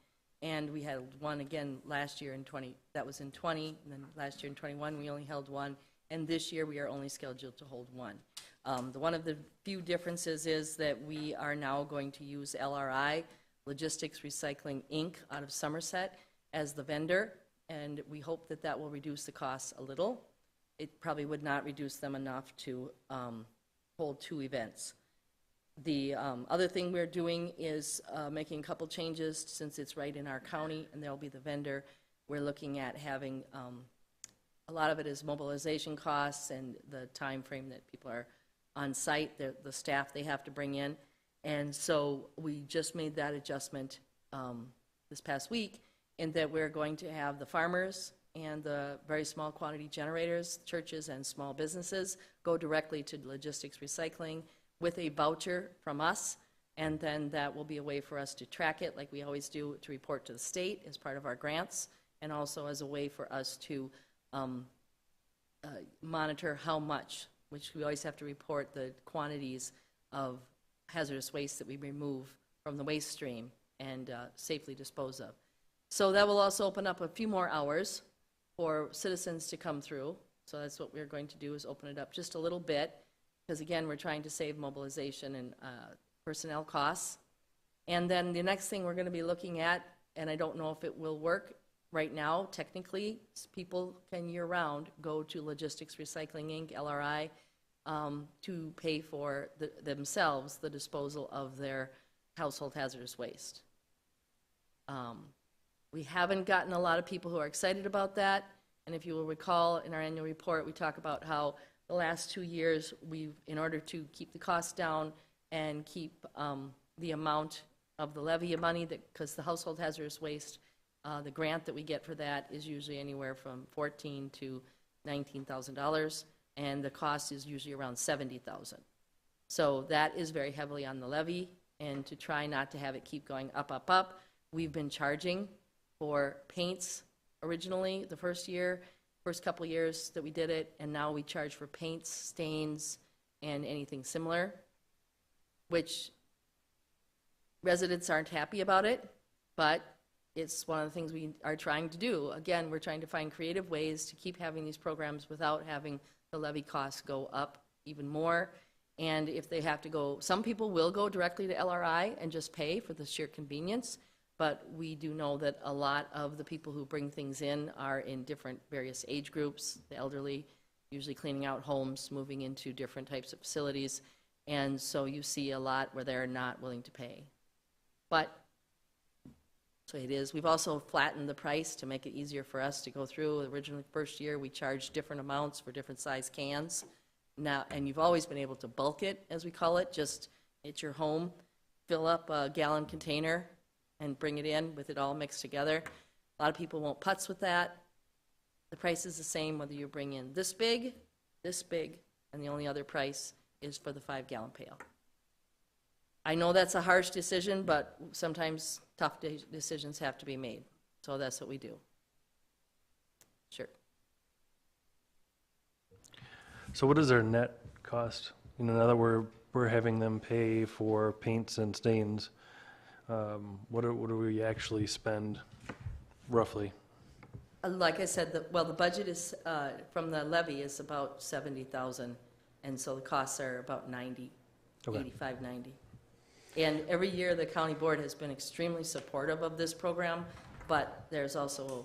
And we had one again last year in 20, that was in 20, and then last year in 21, we only held 1. And this year, we are only scheduled to hold 1. One of the few differences is that we are now going to use LRI, Logistics Recycling, Inc., out of Somerset, as the vendor, and we hope that that will reduce the costs a little. It probably would not reduce them enough to hold 2 events. The other thing we're doing is making a couple changes since it's right in our county, and there'll be the vendor. We're looking at having, a lot of it is mobilization costs and the time frame that people are on site, the staff they have to bring in. And so we just made that adjustment this past week, in that we're going to have the farmers and the very small quantity generators, churches and small businesses, go directly to logistics recycling with a voucher from us, and then that will be a way for us to track it like we always do, to report to the state as part of our grants, and also as a way for us to monitor how much, which we always have to report the quantities of hazardous waste that we remove from the waste stream and safely dispose of. So that will also open up a few more hours for citizens to come through. So that's what we're going to do, is open it up just a little bit, because again, we're trying to save mobilization and personnel costs. And then the next thing we're going to be looking at, and I don't know if it will work right now, technically, people can year-round go to Logistics Recycling, Inc., LRI, to pay for themselves the disposal of their household hazardous waste. We haven't gotten a lot of people who are excited about that, and if you will recall, in our annual report, we talk about how the last 2 years, we've, in order to keep the costs down and keep the amount of the levy of money, that, because the household hazardous waste, the grant that we get for that is usually anywhere from $14,000 to $19,000, and the cost is usually around $70,000. So that is very heavily on the levy, and to try not to have it keep going up, up, up, we've been charging for paints originally the first couple years that we did it, and now we charge for paints, stains, and anything similar, which residents aren't happy about it, but it's one of the things we are trying to do. Again, we're trying to find creative ways to keep having these programs without having the levy costs go up even more. And if they have to go, some people will go directly to LRI and just pay for the sheer convenience, but we do know that a lot of the people who bring things in are in different various age groups, the elderly, usually cleaning out homes, moving into different types of facilities, and so you see a lot where they're not willing to pay. But, so it is. We've also flattened the price to make it easier for us to go through. Originally, first year, we charged different amounts for different size cans. Now, and you've always been able to bulk it, as we call it, just at your home, fill up a gallon container, and bring it in with it all mixed together. A lot of people won't putz with that. The price is the same whether you bring in this big, and the only other price is for the 5-gallon pail. I know that's a harsh decision, but sometimes tough decisions have to be made. So that's what we do. Sure. So what is our net cost? You know, now that we're having them pay for paints and stains, what do we actually spend roughly? Like I said, the budget is, from the levy is about 70,000, and so the costs are about 90, Okay. 85, 90. And every year, the county board has been extremely supportive of this program, but there's also,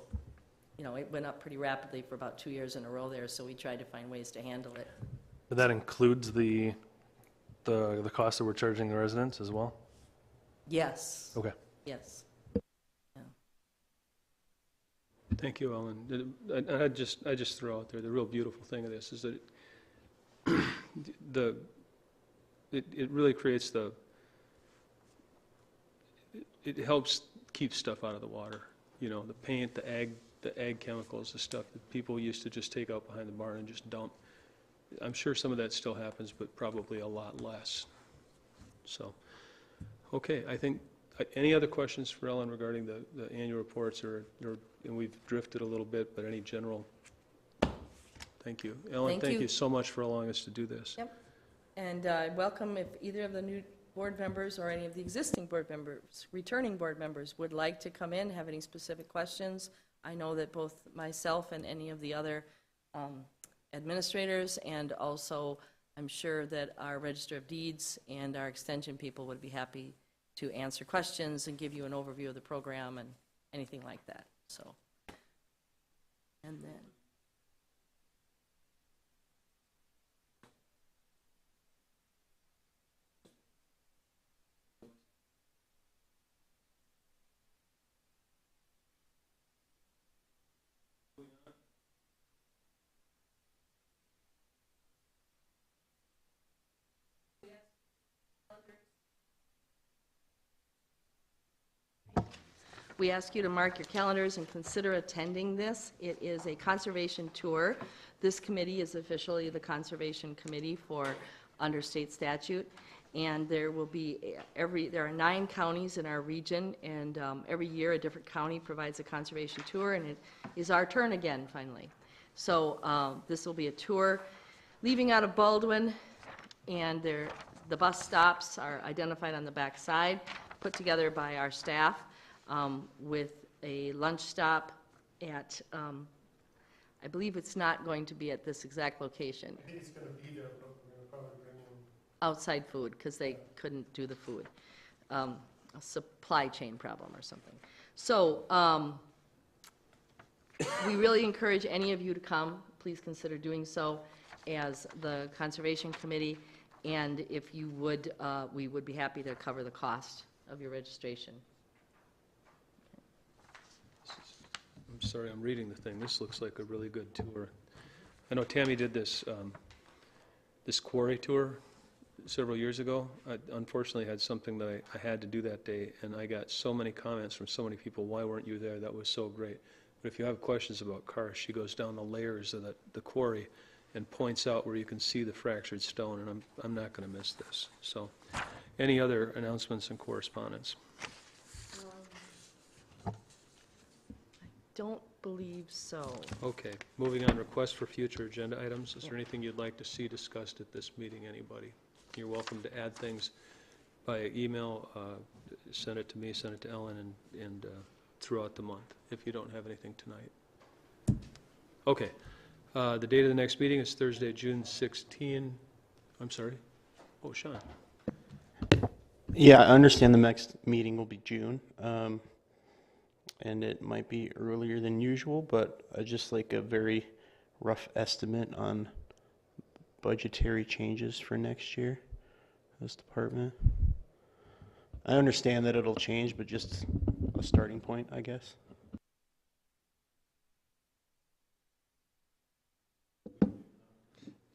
you know, it went up pretty rapidly for about 2 years in a row there, so we tried to find ways to handle it. But that includes the cost that we're charging the residents as well? Yes, Okay. yes. Thank you, Ellen. I just throw out there, the real beautiful thing of this is that it really creates it helps keep stuff out of the water. You know, the paint, the ag chemicals, the stuff that people used to just take out behind the barn and just dump. I'm sure some of that still happens, but probably a lot less. So, okay, I think, any other questions for Ellen regarding the annual reports, and we've drifted a little bit, but any general? Thank you. Ellen, thank you so much for allowing us to do this. Yep. And welcome if either of the new board members or any of the existing board members, returning board members, would like to come in, have any specific questions. I know that both myself and any of the other administrators, and also I'm sure that our Register of Deeds and our extension people would be happy to answer questions and give you an overview of the program and anything like that. So, and then. We ask you to mark your calendars and consider attending this. It is a conservation tour. This committee is officially the Conservation Committee under state statute, and there will be there are 9 counties in our region, and every year a different county provides a conservation tour, and it is our turn again, finally. So this will be a tour leaving out of Baldwin, and the bus stops are identified on the back side, put together by our staff. With a lunch stop at, I believe it's not going to be at this exact location. I think it's going to be there, but we're going to probably bring in. Outside food, because they couldn't do the food. A supply chain problem or something. So we really encourage any of you to come. Please consider doing so as the Conservation Committee. And if you would, we would be happy to cover the cost of your registration. I'm sorry, I'm reading the thing. This looks like a really good tour. I know Tammy did this quarry tour several years ago. I unfortunately had something that I had to do that day, and I got so many comments from so many people, why weren't you there? That was so great. But if you have questions about cars, she goes down the layers of the quarry and points out where you can see the fractured stone, and I'm not going to miss this. So, any other announcements and correspondence? Don't believe so. Okay, moving on, request for future agenda items. Is there anything you'd like to see discussed at this meeting, anybody? You're welcome to add things by email, send it to me, send it to Ellen, and throughout the month, if you don't have anything tonight. Okay, the date of the next meeting is Thursday, June 16. I'm sorry? Oh, Sean. Yeah, I understand the next meeting will be June, and it might be earlier than usual, but just like a very rough estimate on budgetary changes for next year, this department. I understand that it'll change, but just a starting point, I guess.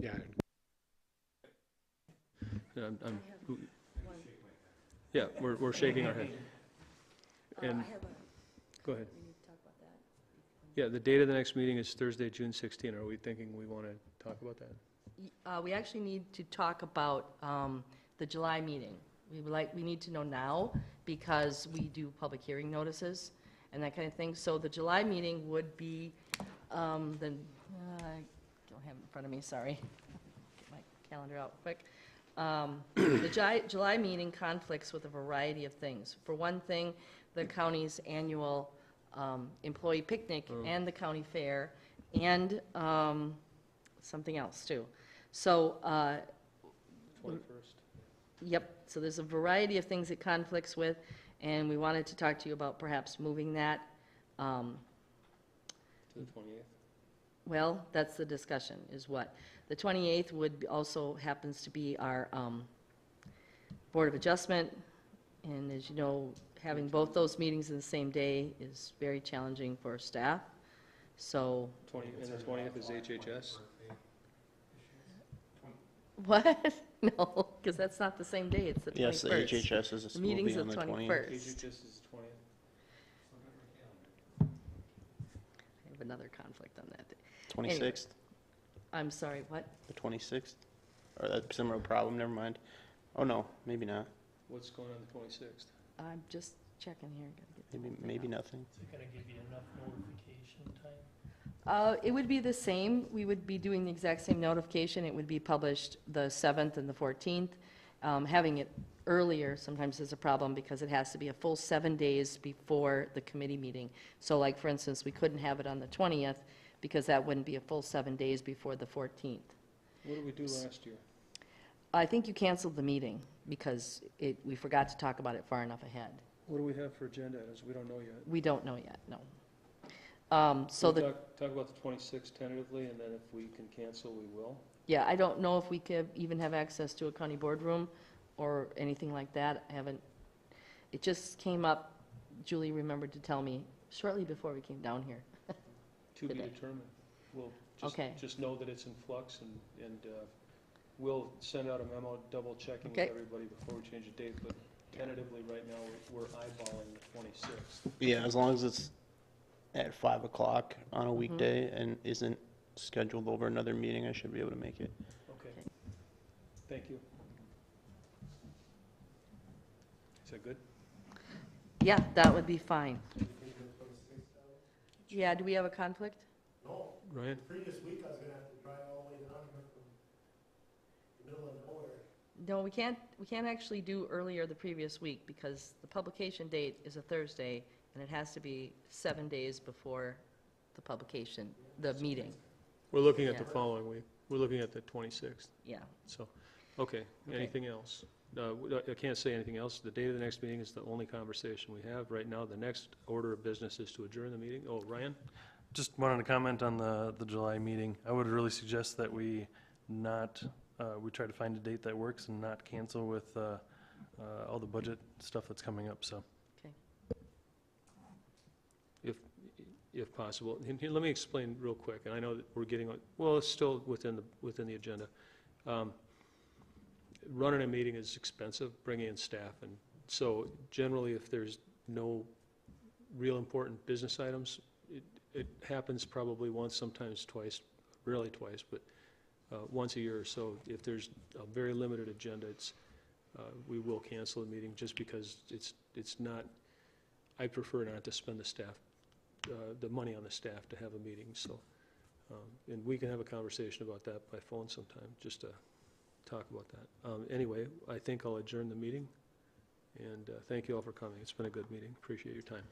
Yeah. Yeah, we're shaking our head. And, I have go ahead. we need to talk about that. Yeah, the date of the next meeting is Thursday, June 16. Are we thinking we want to talk about that? We actually need to talk about the July meeting. We need to know now, because we do public hearing notices and that kind of thing. So the July meeting would be, I don't have it in front of me, sorry. calendar out quick. The July meeting conflicts with a variety of things. For one thing, the county's annual employee picnic and the county fair, and something else, too. So, 21st. yep, so there's a variety of things it conflicts with, and we wanted to talk to you about perhaps moving that. To the 28th. Well, that's the discussion, is what? The 28th would also happens to be our Board of Adjustment, and as you know, having both those meetings in the same day is very challenging for staff, so. And the 20th is HHS? What? No, because that's not the same day, it's the 21st. Yes, the HHS is, The will meeting's be on the the 20th. 21st. HHS is the 20th. I have another conflict on that day. 26th, I'm sorry, what? the 26th? Or that's similar problem, never mind. Oh, no, maybe not. What's going on the 26th? I'm just checking here. Gotta get the Maybe, whole thing maybe up. nothing. Is it gonna give you enough notification time? It would be the same. We would be doing the exact same notification. It would be published the 7th and the 14th. Having it earlier sometimes is a problem because it has to be a full 7 days before the committee meeting. So like, for instance, we couldn't have it on the 20th because that wouldn't be a full 7 days before the 14th. What did we do last year? I think you canceled the meeting because we forgot to talk about it far enough ahead. What do we have for agenda items? We don't know yet. We don't know yet, no. So We'll the, talk about the 26th tentatively, and then if we can cancel, we will. yeah, I don't know if we could even have access to a county boardroom or anything like that. I haven't, it just came up, Julie remembered to tell me shortly before we came down here. To be Today. determined. We'll Okay. just know that it's in flux, and we'll send out a memo double checking with Okay. everybody before we change the date, but tentatively, right now, we're eyeballing the 26th. Yeah, as long as it's at 5 o'clock on a weekday and isn't scheduled over another meeting, I should be able to make it. Okay. Thank you. Is that good? Yeah, that would be fine. Yeah, do we have a conflict? Ryan? Previous week, I was gonna have to drive all the way down here from the middle of nowhere. No, we can't actually do earlier the previous week because the publication date is a Thursday and it has to be 7 days before the publication, the meeting. We're looking at the Yeah. following week. We're looking at the 26th, Yeah. so, okay. Anything else? I can't say anything else. The date of the next meeting is the only conversation we have. Right now, the next order of business is to adjourn the meeting. Oh, Ryan? Just wanted to comment on the July meeting. I would really suggest that we not, we try to find a date that works and not cancel with all the budget stuff that's coming up, so. Okay. If possible. And here, let me explain real quick, and I know that we're getting, well, it's still within the agenda. Running a meeting is expensive, bringing in staff, and so generally, if there's no real important business items, it happens probably once, sometimes twice, rarely twice, but once a year or so. If there's a very limited agenda, we will cancel the meeting just because it's not, I prefer not to spend the money on the staff to have a meeting, so. And we can have a conversation about that by phone sometime, just to talk about that. Anyway, I think I'll adjourn the meeting, and thank you all for coming. It's been a good meeting. Appreciate your time.